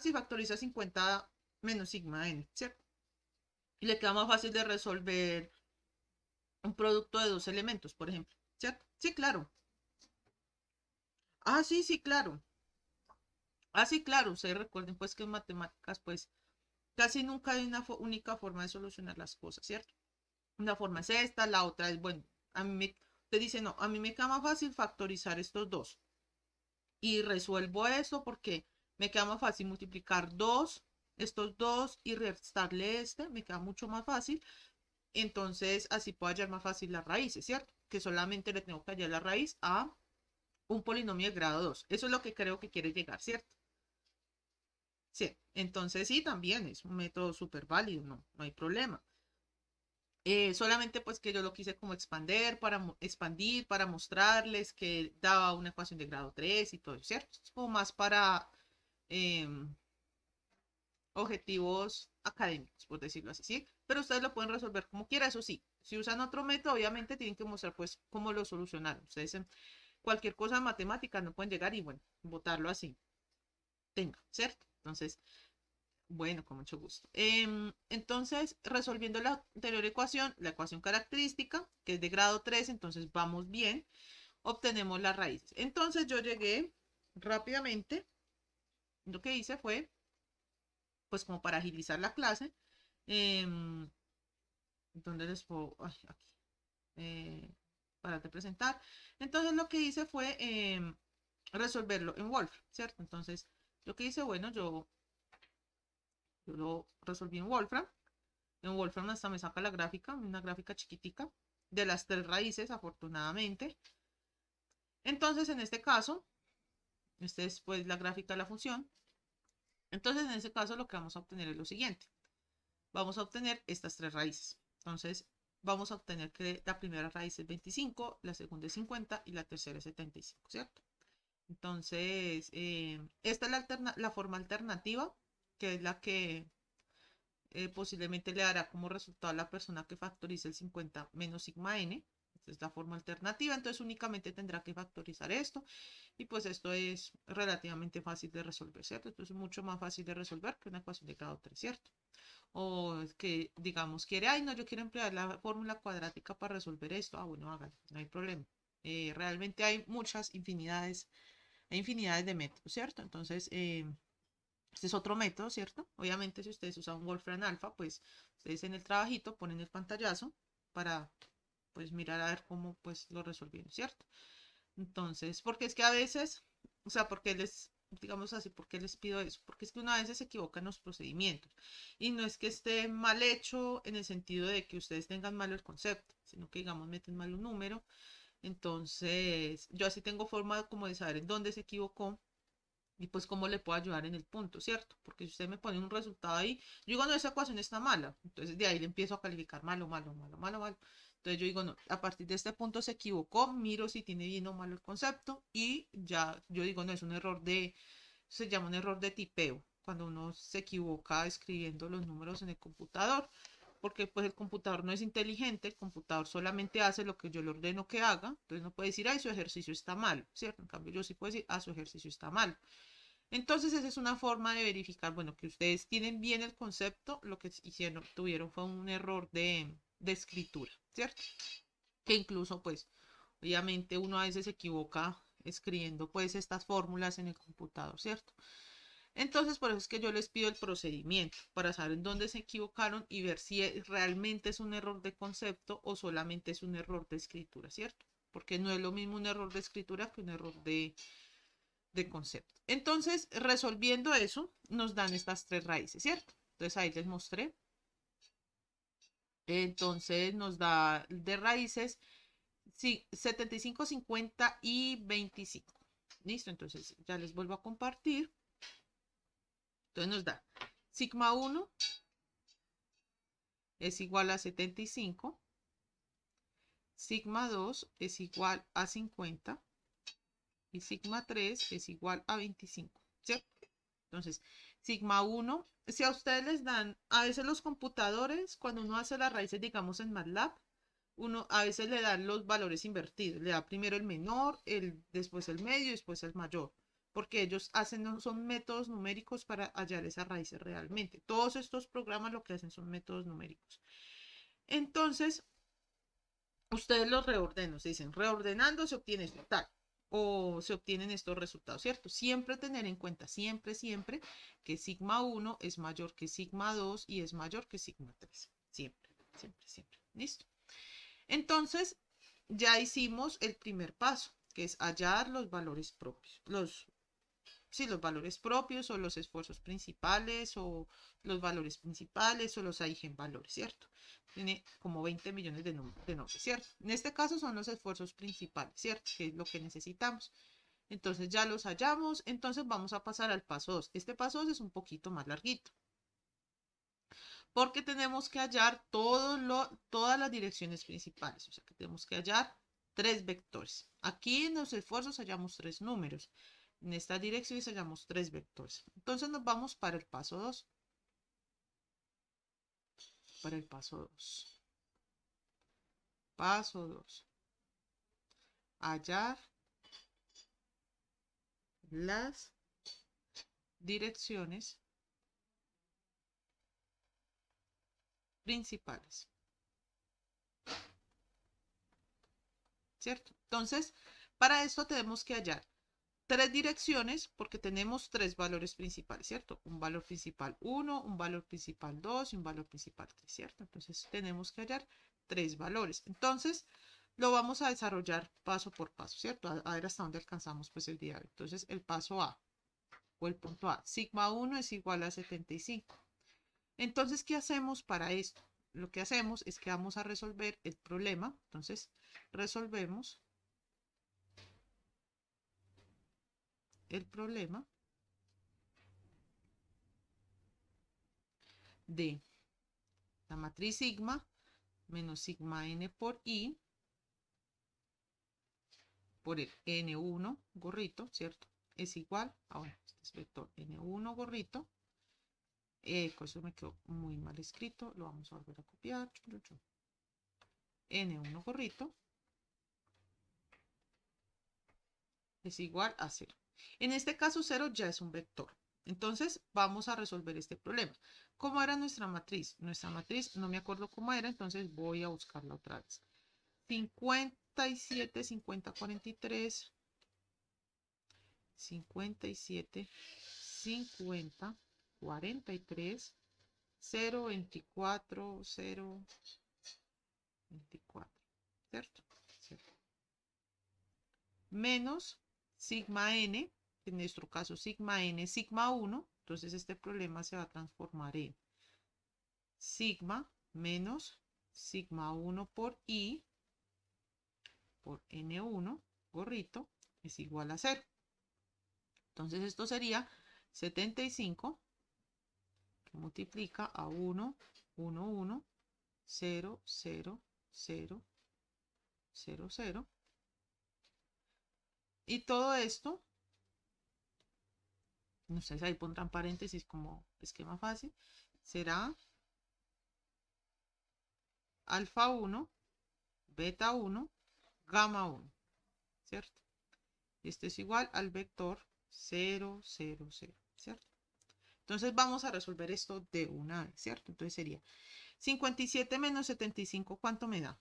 si factoriza 50 menos sigma n, ¿cierto? Y le queda más fácil de resolver un producto de dos elementos, por ejemplo, ¿cierto? Sí, claro. Sí, sí, claro. Sí, claro. Ustedes recuerden pues que en matemáticas pues casi nunca hay una única forma de solucionar las cosas, ¿cierto? Una forma es esta, la otra es, bueno, te dice, no, a mí me queda más fácil factorizar estos dos. Y resuelvo eso porque me queda más fácil multiplicar estos dos y restarle este, me queda mucho más fácil. Entonces así puedo hallar más fácil las raíces, ¿cierto? Que solamente le tengo que hallar la raíz a un polinomio de grado 2. Eso es lo que creo que quiere llegar, ¿cierto? Sí, entonces sí, también es un método súper válido, no hay problema. Solamente pues que yo lo quise como expandir, para mostrarles que daba una ecuación de grado 3 y todo, ¿cierto? Es como más para em, objetivos académicos, por decirlo así, ¿sí? Pero ustedes lo pueden resolver como quiera, eso sí. Si usan otro método, obviamente tienen que mostrar pues cómo lo solucionaron. Ustedes en cualquier cosa en matemáticas no pueden llegar y bueno, botarlo así. Tenga, ¿cierto? Entonces, bueno, con mucho gusto. Entonces, resolviendo la anterior ecuación, la ecuación característica, que es de grado 3, entonces vamos bien, obtenemos las raíces. Entonces yo llegué rápidamente lo que hice fue, pues como para agilizar la clase, em, donde les puedo, ay, aquí, para te presentar. Entonces lo que hice fue resolverlo en Wolfram, ¿cierto? Entonces lo que hice, bueno, yo lo resolví en Wolfram. En Wolfram hasta me saca la gráfica, una gráfica chiquitica de las tres raíces, afortunadamente. Entonces, en este caso, esta es pues la gráfica de la función. Entonces, en este caso, lo que vamos a obtener es lo siguiente. Vamos a obtener estas tres raíces. Entonces, vamos a obtener que la primera raíz es 25, la segunda es 50 y la tercera es 75, ¿cierto? Entonces, esta es la forma alternativa, que es la que posiblemente le dará como resultado a la persona que factorice el 50 menos sigma n. Esta es la forma alternativa, entonces únicamente tendrá que factorizar esto y pues esto es relativamente fácil de resolver, ¿cierto? Esto es mucho más fácil de resolver que una ecuación de grado 3, ¿cierto? O que digamos quiere, ay no, yo quiero emplear la fórmula cuadrática para resolver esto, ah bueno, hágalo, no hay problema. Realmente hay infinidades de métodos, ¿cierto? Entonces, este es otro método, ¿cierto? Obviamente, si ustedes usan Wolfram Alpha, pues ustedes en el trabajito ponen el pantallazo para, pues, mirar a ver cómo, pues, lo resolvieron, ¿cierto? Entonces, porque es que a veces, o sea, porque les, digamos así, ¿por qué les pido eso? Porque es que una vez se equivocan los procedimientos. Y no es que esté mal hecho en el sentido de que ustedes tengan mal el concepto, sino que, digamos, meten mal un número. Entonces, yo así tengo forma como de saber en dónde se equivocó y pues cómo le puedo ayudar en el punto, ¿cierto? Porque si usted me pone un resultado ahí, yo digo, no, esa ecuación está mala. Entonces de ahí le empiezo a calificar malo, malo, malo, malo, malo. Entonces yo digo, no, a partir de este punto se equivocó, miro si tiene bien o malo el concepto y ya yo digo, no, es un error se llama un error de tipeo, cuando uno se equivoca escribiendo los números en el computador, porque pues el computador no es inteligente, el computador solamente hace lo que yo le ordeno que haga, entonces no puede decir, ay, su ejercicio está mal, ¿cierto? En cambio yo sí puedo decir, ah, su ejercicio está mal. Entonces esa es una forma de verificar, bueno, que ustedes tienen bien el concepto, lo que hicieron, tuvieron fue un error de escritura, ¿cierto? Que incluso pues obviamente uno a veces se equivoca escribiendo pues estas fórmulas en el computador, ¿cierto? Entonces por eso es que yo les pido el procedimiento para saber en dónde se equivocaron y ver si realmente es un error de concepto o solamente es un error de escritura, ¿cierto? Porque no es lo mismo un error de escritura que un error de concepto. Entonces, resolviendo eso, nos dan estas tres raíces, ¿cierto? Entonces ahí les mostré. Entonces nos da de raíces sí, 75, 50 y 25. Listo, entonces ya les vuelvo a compartir. Entonces nos da sigma 1 es igual a 75, sigma 2 es igual a 50 y sigma 3 es igual a 25, ¿cierto? Entonces, sigma 1, si a ustedes les dan, a veces los computadores, cuando uno hace las raíces, digamos en MATLAB, uno a veces le dan los valores invertidos, le da primero el menor, después el medio y después el mayor, porque ellos hacen, son métodos numéricos para hallar esas raíces realmente. Todos estos programas lo que hacen son métodos numéricos. Entonces, ustedes los reordenan, se dicen, reordenando se obtiene esto tal, o se obtienen estos resultados, ¿cierto? Siempre tener en cuenta, siempre, siempre, que sigma 1 es mayor que sigma 2 y es mayor que sigma 3. Siempre, siempre, siempre. ¿Listo? Entonces, ya hicimos el primer paso, que es hallar los valores propios. Sí, los valores propios o los esfuerzos principales o los valores principales o los eigenvalores, ¿cierto? Tiene como 20 millones de nombres, ¿cierto? En este caso son los esfuerzos principales, ¿cierto? Que es lo que necesitamos. Entonces ya los hallamos, entonces vamos a pasar al paso 2. Este paso 2 es un poquito más larguito, porque tenemos que hallar todas las direcciones principales, o sea que tenemos que hallar tres vectores. Aquí en los esfuerzos hallamos tres números. En esta dirección hallamos tres vectores. Entonces nos vamos para el paso 2. Para el paso 2. Paso 2. Hallar las direcciones principales. ¿Cierto? Entonces, para esto tenemos que hallar tres direcciones porque tenemos tres valores principales, ¿cierto? Un valor principal 1, un valor principal 2 y un valor principal 3, ¿cierto? Entonces tenemos que hallar tres valores. Entonces lo vamos a desarrollar paso por paso, ¿cierto? A ver hasta dónde alcanzamos pues el día. Entonces el paso A o el punto A, sigma 1 es igual a 75. Entonces, ¿qué hacemos para esto? Lo que hacemos es que vamos a resolver el problema. Entonces, resolvemos el problema de la matriz sigma menos sigma n por i por el n1 gorrito, ¿cierto? Es igual a, bueno, este es vector n1 gorrito. Eso me quedó muy mal escrito, lo vamos a volver a copiar. N1 gorrito es igual a 0. En este caso 0 ya es un vector. Entonces vamos a resolver este problema. ¿Cómo era nuestra matriz? Nuestra matriz no me acuerdo cómo era, entonces voy a buscarla otra vez. 57, 50, 43, 57, 50, 43, 0, 24, 0, 24, ¿cierto? ¿Cierto? Menos sigma n, en nuestro caso sigma n, sigma 1, entonces este problema se va a transformar en sigma menos sigma 1 por i por n1 gorrito es igual a 0. Entonces esto sería 75 que multiplica a 1, 1, 1, 0, 0, 0, 0, 0. Y todo esto, no sé si ahí pondrán paréntesis como esquema fácil, será alfa 1, beta 1, gamma 1, ¿cierto? Esto es igual al vector 0, 0, 0, ¿cierto? Entonces vamos a resolver esto de una vez, ¿cierto? Entonces sería 57 menos 75, ¿cuánto me da?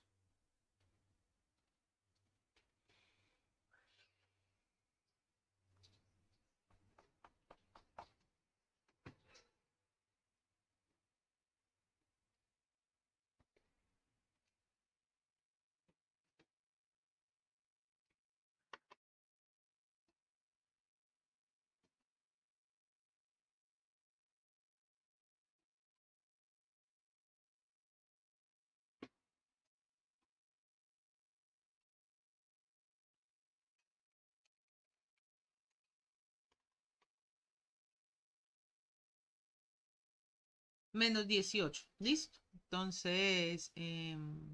Menos 18, ¿listo? Entonces, me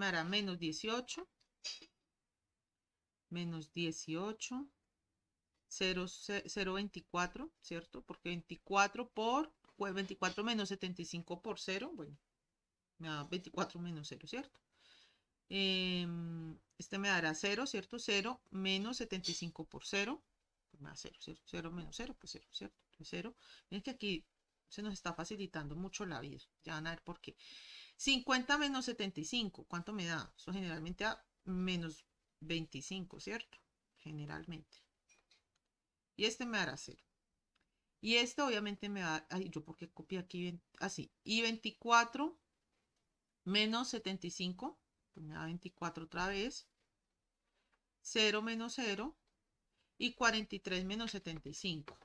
hará menos 18, menos 18, 0, 0, 24, ¿cierto? Porque 24 por, pues 24 menos 75 por 0, bueno, me da 24 menos 0, ¿cierto? Este me dará 0, ¿cierto? 0 menos 75 por 0, pues me da 0, ¿cierto? 0 menos 0, pues 0, ¿cierto? Entonces 0. Miren que aquí se nos está facilitando mucho la vida. Ya van a ver por qué. 50 menos 75, ¿cuánto me da? Eso generalmente da menos 25, ¿cierto? Generalmente. Y este me dará 0. Y este obviamente me da, ay, yo porque copié aquí así. Y 24 menos 75, pues me da 24 otra vez. 0 menos 0 y 43 menos 75.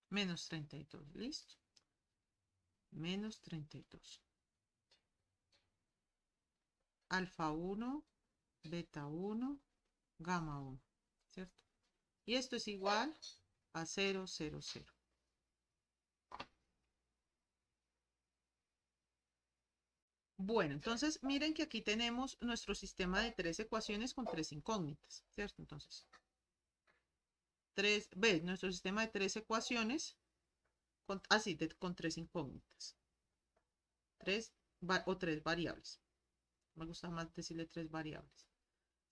Menos 32, ¿listo? Menos 32. Alfa 1, beta 1, gamma 1, ¿cierto? Y esto es igual a 0, 0, 0. Bueno, entonces miren que aquí tenemos nuestro sistema de tres ecuaciones con tres incógnitas, ¿cierto? Entonces, nuestro sistema de tres ecuaciones con, así, con tres incógnitas. Tres o tres variables. Me gusta más decirle tres variables.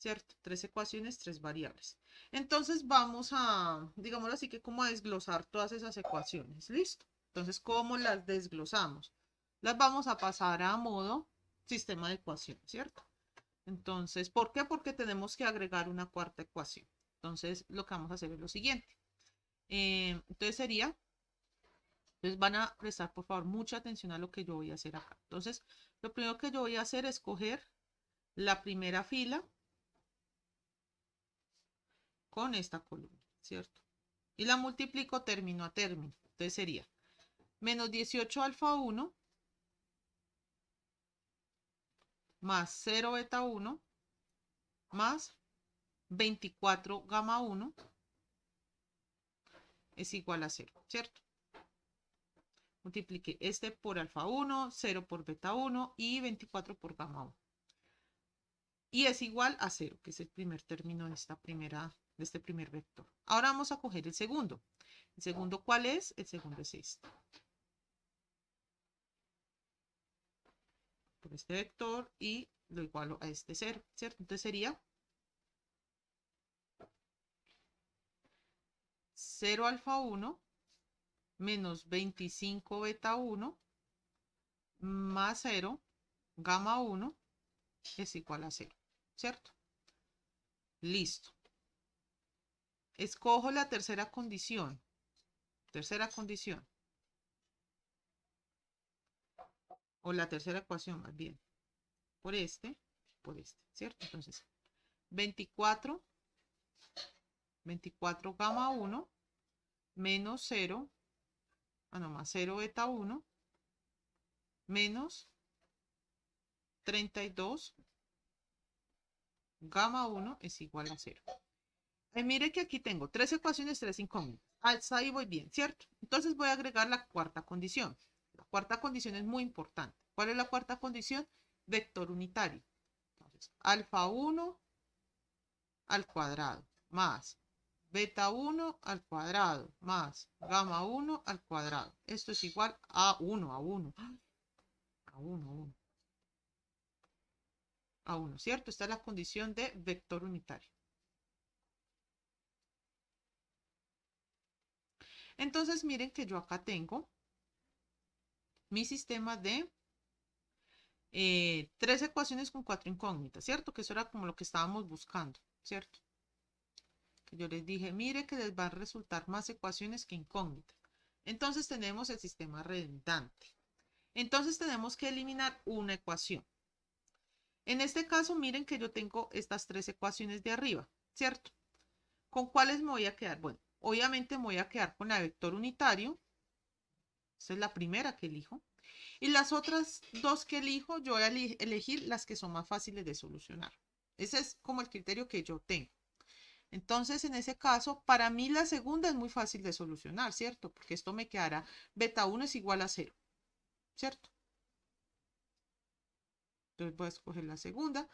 ¿cierto? Tres ecuaciones, tres variables. Entonces vamos a, digámoslo así, que como a desglosar todas esas ecuaciones. ¿Listo? Entonces, ¿cómo las desglosamos? Las vamos a pasar a modo sistema de ecuaciones, ¿cierto? Entonces, ¿por qué? Porque tenemos que agregar una cuarta ecuación. Entonces, lo que vamos a hacer es lo siguiente. Entonces sería, entonces van a prestar por favor mucha atención a lo que yo voy a hacer acá. Entonces, lo primero que yo voy a hacer es coger la primera fila con esta columna, ¿cierto? Y la multiplico término a término. Entonces sería menos 18 alfa 1 más 0 beta 1 más 24 gamma 1 es igual a 0, ¿cierto? Multiplique este por alfa 1, 0 por beta 1 y 24 por gamma 1. Y es igual a 0, que es el primer término de este primer vector. Ahora vamos a coger el segundo. ¿El segundo cuál es? El segundo es este. Por este vector y lo igualo a este 0, ¿cierto? Entonces sería 0 alfa 1 menos 25 beta 1 más 0 gamma 1 es igual a 0, ¿cierto? Listo. Escojo la tercera condición. Tercera condición. O la tercera ecuación más bien. Por este, ¿cierto? Entonces, 24 gamma 1 menos 0, más 0 beta 1 menos 32 gamma 1 es igual a 0. Mire que aquí tengo tres ecuaciones, tres incógnitas. Hasta ahí voy bien, ¿cierto? Entonces voy a agregar la cuarta condición. La cuarta condición es muy importante. ¿Cuál es la cuarta condición? Vector unitario. Entonces, alfa 1 al cuadrado más beta 1 al cuadrado más gamma 1 al cuadrado. Esto es igual a 1, a 1. A 1, a 1. A 1, ¿cierto? Esta es la condición de vector unitario. Entonces, miren que yo acá tengo mi sistema de tres ecuaciones con cuatro incógnitas, ¿cierto? Que eso era como lo que estábamos buscando, ¿cierto? Que yo les dije, mire que les van a resultar más ecuaciones que incógnitas. Entonces tenemos el sistema redundante. Entonces tenemos que eliminar una ecuación. En este caso, miren que yo tengo estas tres ecuaciones de arriba, ¿cierto? ¿Con cuáles me voy a quedar? Bueno, obviamente me voy a quedar con la de vector unitario. Esta es la primera que elijo. Y las otras dos que elijo, yo voy a elegir las que son más fáciles de solucionar. Ese es como el criterio que yo tengo. Entonces, en ese caso, para mí la segunda es muy fácil de solucionar, ¿cierto? Porque esto me quedará beta 1 es igual a 0, ¿cierto? Entonces voy a escoger la segunda.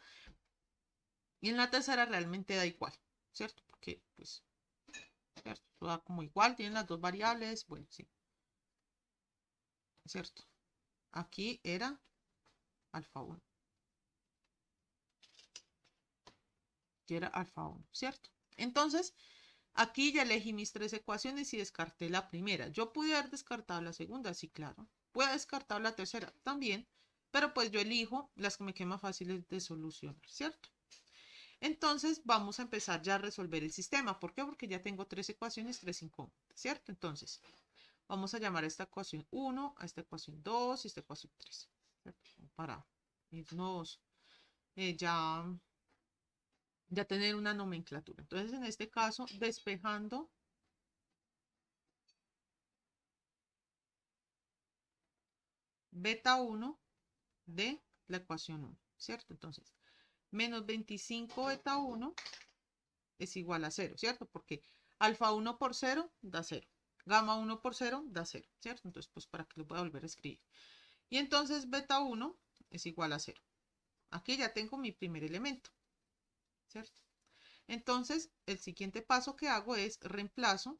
Y en la tercera realmente da igual, ¿cierto? Porque, pues, ¿cierto? Da como igual, tienen las dos variables, bueno, sí. ¿Cierto? Aquí era alfa 1. Aquí era alfa 1, ¿cierto? Entonces, aquí ya elegí mis tres ecuaciones y descarté la primera. Yo pude haber descartado la segunda, sí, claro. Pude haber descartado la tercera también, pero pues yo elijo las que me quedan más fáciles de solucionar, ¿cierto? Entonces vamos a empezar ya a resolver el sistema. ¿Por qué? Porque ya tengo tres ecuaciones, tres incógnitas, ¿cierto? Entonces vamos a llamar a esta ecuación 1, a esta ecuación 2 y esta ecuación 3, ¿cierto? Para irnos ya tener una nomenclatura. Entonces en este caso, despejando beta 1 de la ecuación 1, ¿cierto? Entonces, menos 25 beta 1 es igual a 0, ¿cierto? Porque alfa 1 por 0 da 0. Gamma 1 por 0 da 0, ¿cierto? Entonces, pues para que lo pueda volver a escribir. Y entonces beta 1 es igual a 0. Aquí ya tengo mi primer elemento, ¿cierto? Entonces, el siguiente paso que hago es reemplazo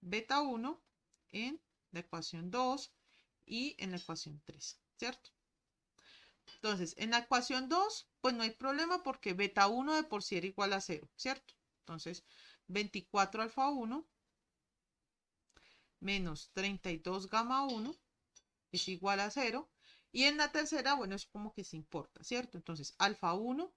beta 1 en la ecuación 2 y en la ecuación 3, ¿cierto? Entonces, en la ecuación 2, pues no hay problema porque beta 1 de por sí era igual a 0, ¿cierto? Entonces, 24 alfa 1 menos 32 gamma 1 es igual a 0. Y en la tercera, bueno, es como que se importa, ¿cierto? Entonces, alfa 1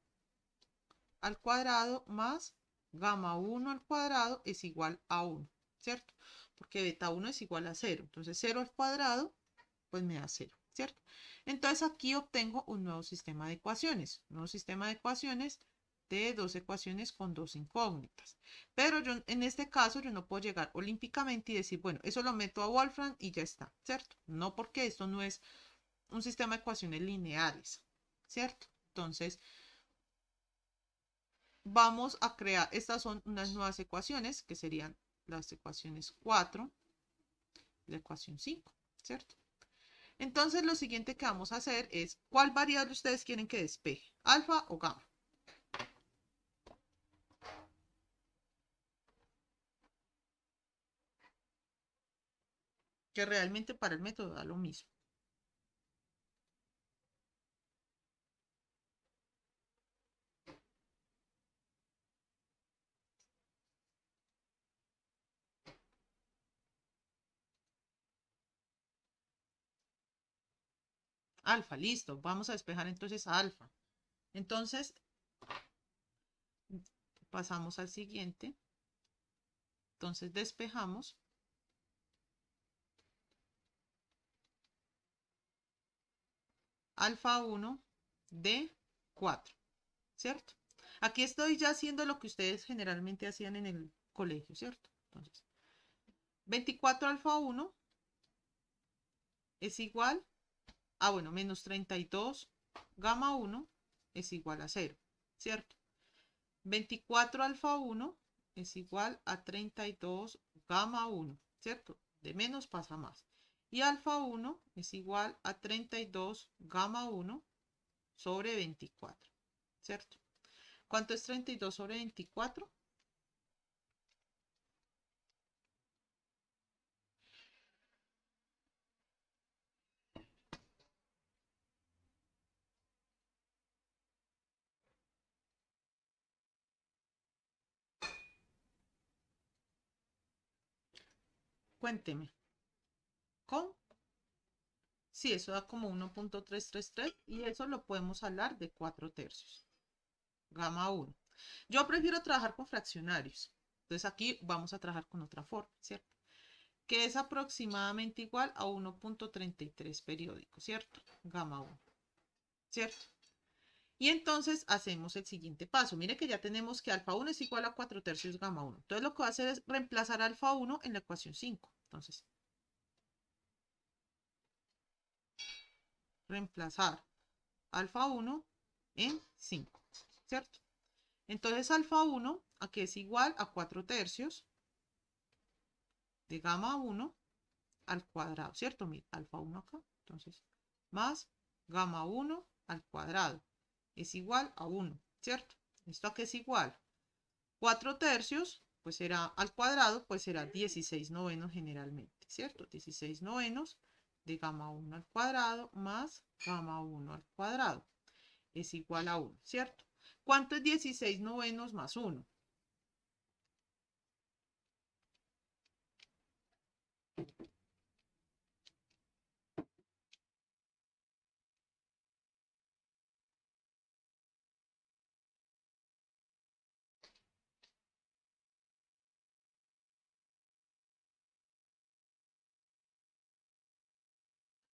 al cuadrado más gamma 1 al cuadrado es igual a 1, ¿cierto? Porque beta 1 es igual a 0. Entonces, 0 al cuadrado, pues me da 0, ¿cierto? Entonces, aquí obtengo un nuevo sistema de ecuaciones. Un nuevo sistema de ecuaciones de dos ecuaciones con dos incógnitas. Pero yo, en este caso, yo no puedo llegar olímpicamente y decir, bueno, eso lo meto a Wolfram y ya está, ¿cierto? No, porque esto no es un sistema de ecuaciones lineales, ¿cierto? Entonces, vamos a crear, estas son unas nuevas ecuaciones, que serían las ecuaciones 4, la ecuación 5, ¿cierto? Entonces, lo siguiente que vamos a hacer es, ¿cuál variable ustedes quieren que despeje? ¿Alfa o gamma? Que realmente para el método da lo mismo. Alfa, listo. Vamos a despejar entonces a alfa. Entonces, pasamos al siguiente. Entonces, despejamos. Alfa 1 de 4, ¿cierto? Aquí estoy ya haciendo lo que ustedes generalmente hacían en el colegio, ¿cierto? Entonces, 24 alfa 1 es igual a, bueno, menos 32 gamma 1 es igual a 0, ¿cierto? 24 alfa 1 es igual a 32 gamma 1, ¿cierto? De menos pasa más. Y alfa 1 es igual a 32 gamma 1 sobre 24, ¿cierto? ¿Cuánto es 32 sobre 24? Cuénteme. ¿Con? Sí, eso da como 1.333 y eso lo podemos hablar de 4 tercios. Gamma 1. Yo prefiero trabajar con fraccionarios. Entonces aquí vamos a trabajar con otra forma, ¿cierto? Que es aproximadamente igual a 1.33 periódico, ¿cierto? Gamma 1, ¿cierto? Y entonces hacemos el siguiente paso. Mire que ya tenemos que alfa 1 es igual a 4 tercios gamma 1. Entonces lo que va a hacer es reemplazar alfa 1 en la ecuación 5. Entonces, reemplazar alfa 1 en 5, ¿cierto? Entonces alfa 1 aquí es igual a 4 tercios de gamma 1 al cuadrado, ¿cierto? Mira, alfa 1 acá, entonces, más gamma 1 al cuadrado es igual a 1, ¿cierto? ¿Esto a qué es igual? 4 tercios, pues será al cuadrado, pues será 16 novenos generalmente, ¿cierto? 16 novenos de gamma 1 al cuadrado más gamma 1 al cuadrado es igual a 1, ¿cierto? ¿Cuánto es 16 novenos más 1?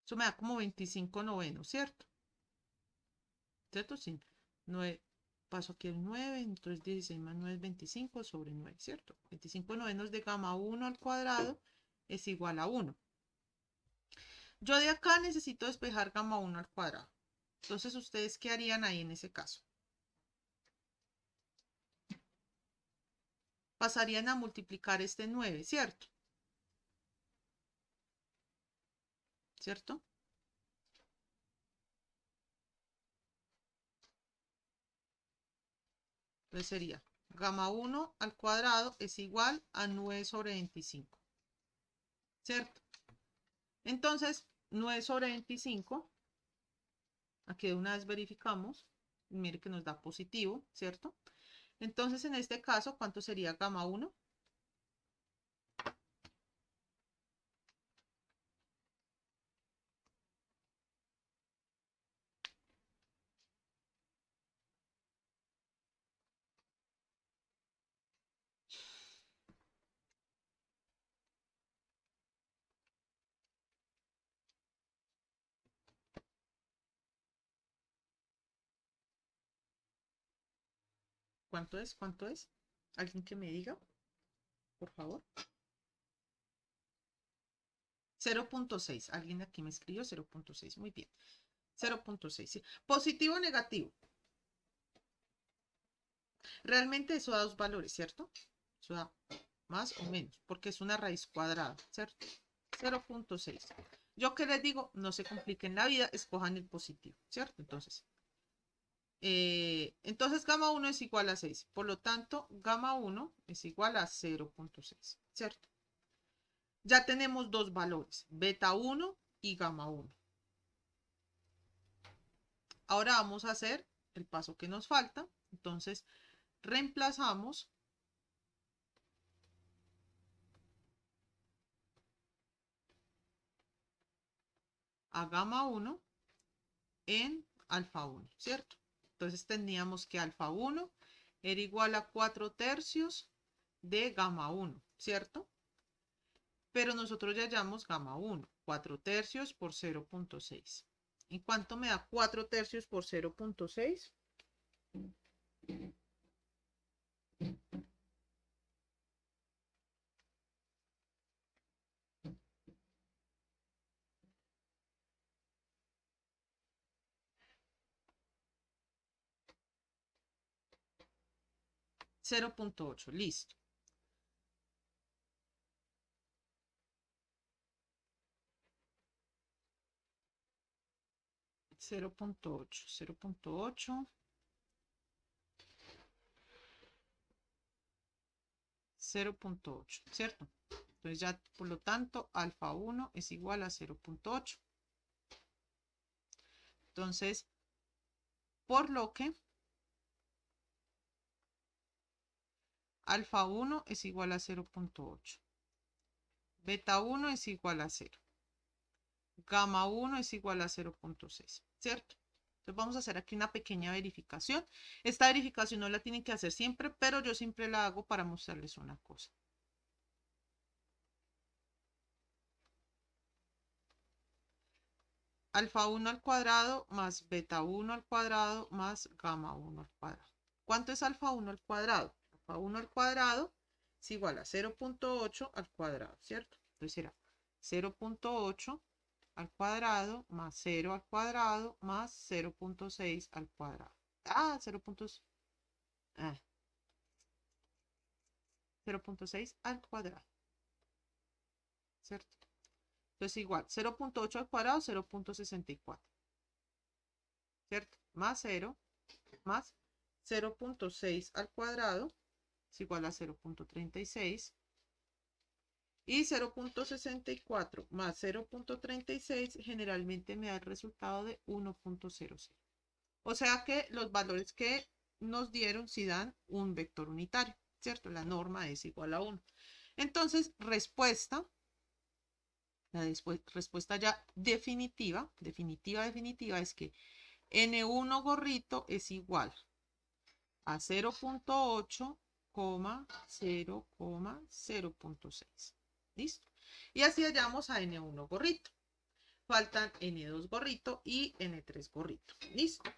Eso me da como 25 novenos, ¿cierto? ¿Cierto? Sí. 9, paso aquí el 9, entonces 16 más 9 es 25 sobre 9, ¿cierto? 25 novenos de gamma 1 al cuadrado es igual a 1. Yo de acá necesito despejar gamma 1 al cuadrado. Entonces, ¿ustedes qué harían ahí en ese caso? Pasarían a multiplicar este 9, ¿cierto? ¿Cierto? Entonces sería gamma 1 al cuadrado es igual a 9 sobre 25, ¿cierto? Entonces, 9 sobre 25 Aquí de una vez verificamos. Mire que nos da positivo, ¿cierto? Entonces, en este caso, ¿cuánto sería gamma 1? ¿Cuánto es? ¿Cuánto es? ¿Alguien que me diga, por favor? 0.6. Alguien aquí me escribió 0.6. Muy bien. 0.6. ¿Sí? Positivo o negativo. Realmente eso da dos valores, ¿cierto? Eso da más o menos, porque es una raíz cuadrada, ¿cierto? 0.6. Yo que les digo, no se compliquen la vida, escojan el positivo, ¿cierto? Entonces gamma 1 es igual a 6. Por lo tanto, gamma 1 es igual a 0.6, ¿cierto? Ya tenemos dos valores, beta 1 y gamma 1. Ahora vamos a hacer el paso que nos falta. Entonces, reemplazamos a gamma 1 en alfa 1, ¿cierto? Entonces teníamos que alfa 1 era igual a 4 tercios de gamma 1, ¿cierto? Pero nosotros ya hallamos gamma 1, 4 tercios por 0.6. ¿Y cuánto me da 4 tercios por 0.6? 0.8, listo. 0.8, 0.8, 0.8, ¿cierto? Entonces ya, por lo tanto, alfa 1 es igual a 0.8. Entonces, por lo que alfa 1 es igual a 0.8. Beta 1 es igual a 0. Gamma 1 es igual a 0.6, ¿cierto? Entonces vamos a hacer aquí una pequeña verificación. Esta verificación no la tienen que hacer siempre, pero yo siempre la hago para mostrarles una cosa. Alfa 1 al cuadrado más beta 1 al cuadrado más gamma 1 al cuadrado. ¿Cuánto es alfa 1 al cuadrado? Alfa 1 al cuadrado es igual a 0.8 al cuadrado, ¿cierto? Entonces será 0.8 al cuadrado más 0 al cuadrado más 0.6 al cuadrado. 0.6 al cuadrado, ¿cierto? Entonces igual, 0.8 al cuadrado, 0.64, ¿cierto? Más 0, más 0.6 al cuadrado es igual a 0.36. Y 0.64 más 0.36 generalmente me da el resultado de 1.00. O sea que los valores que nos dieron sí dan un vector unitario, ¿cierto? La norma es igual a 1. Entonces, la respuesta ya definitiva es que N1 gorrito es igual a 0.8, 0.6. ¿Listo? Y así hallamos a N1 gorrito. Faltan N2 gorrito y N3 gorrito. ¿Listo?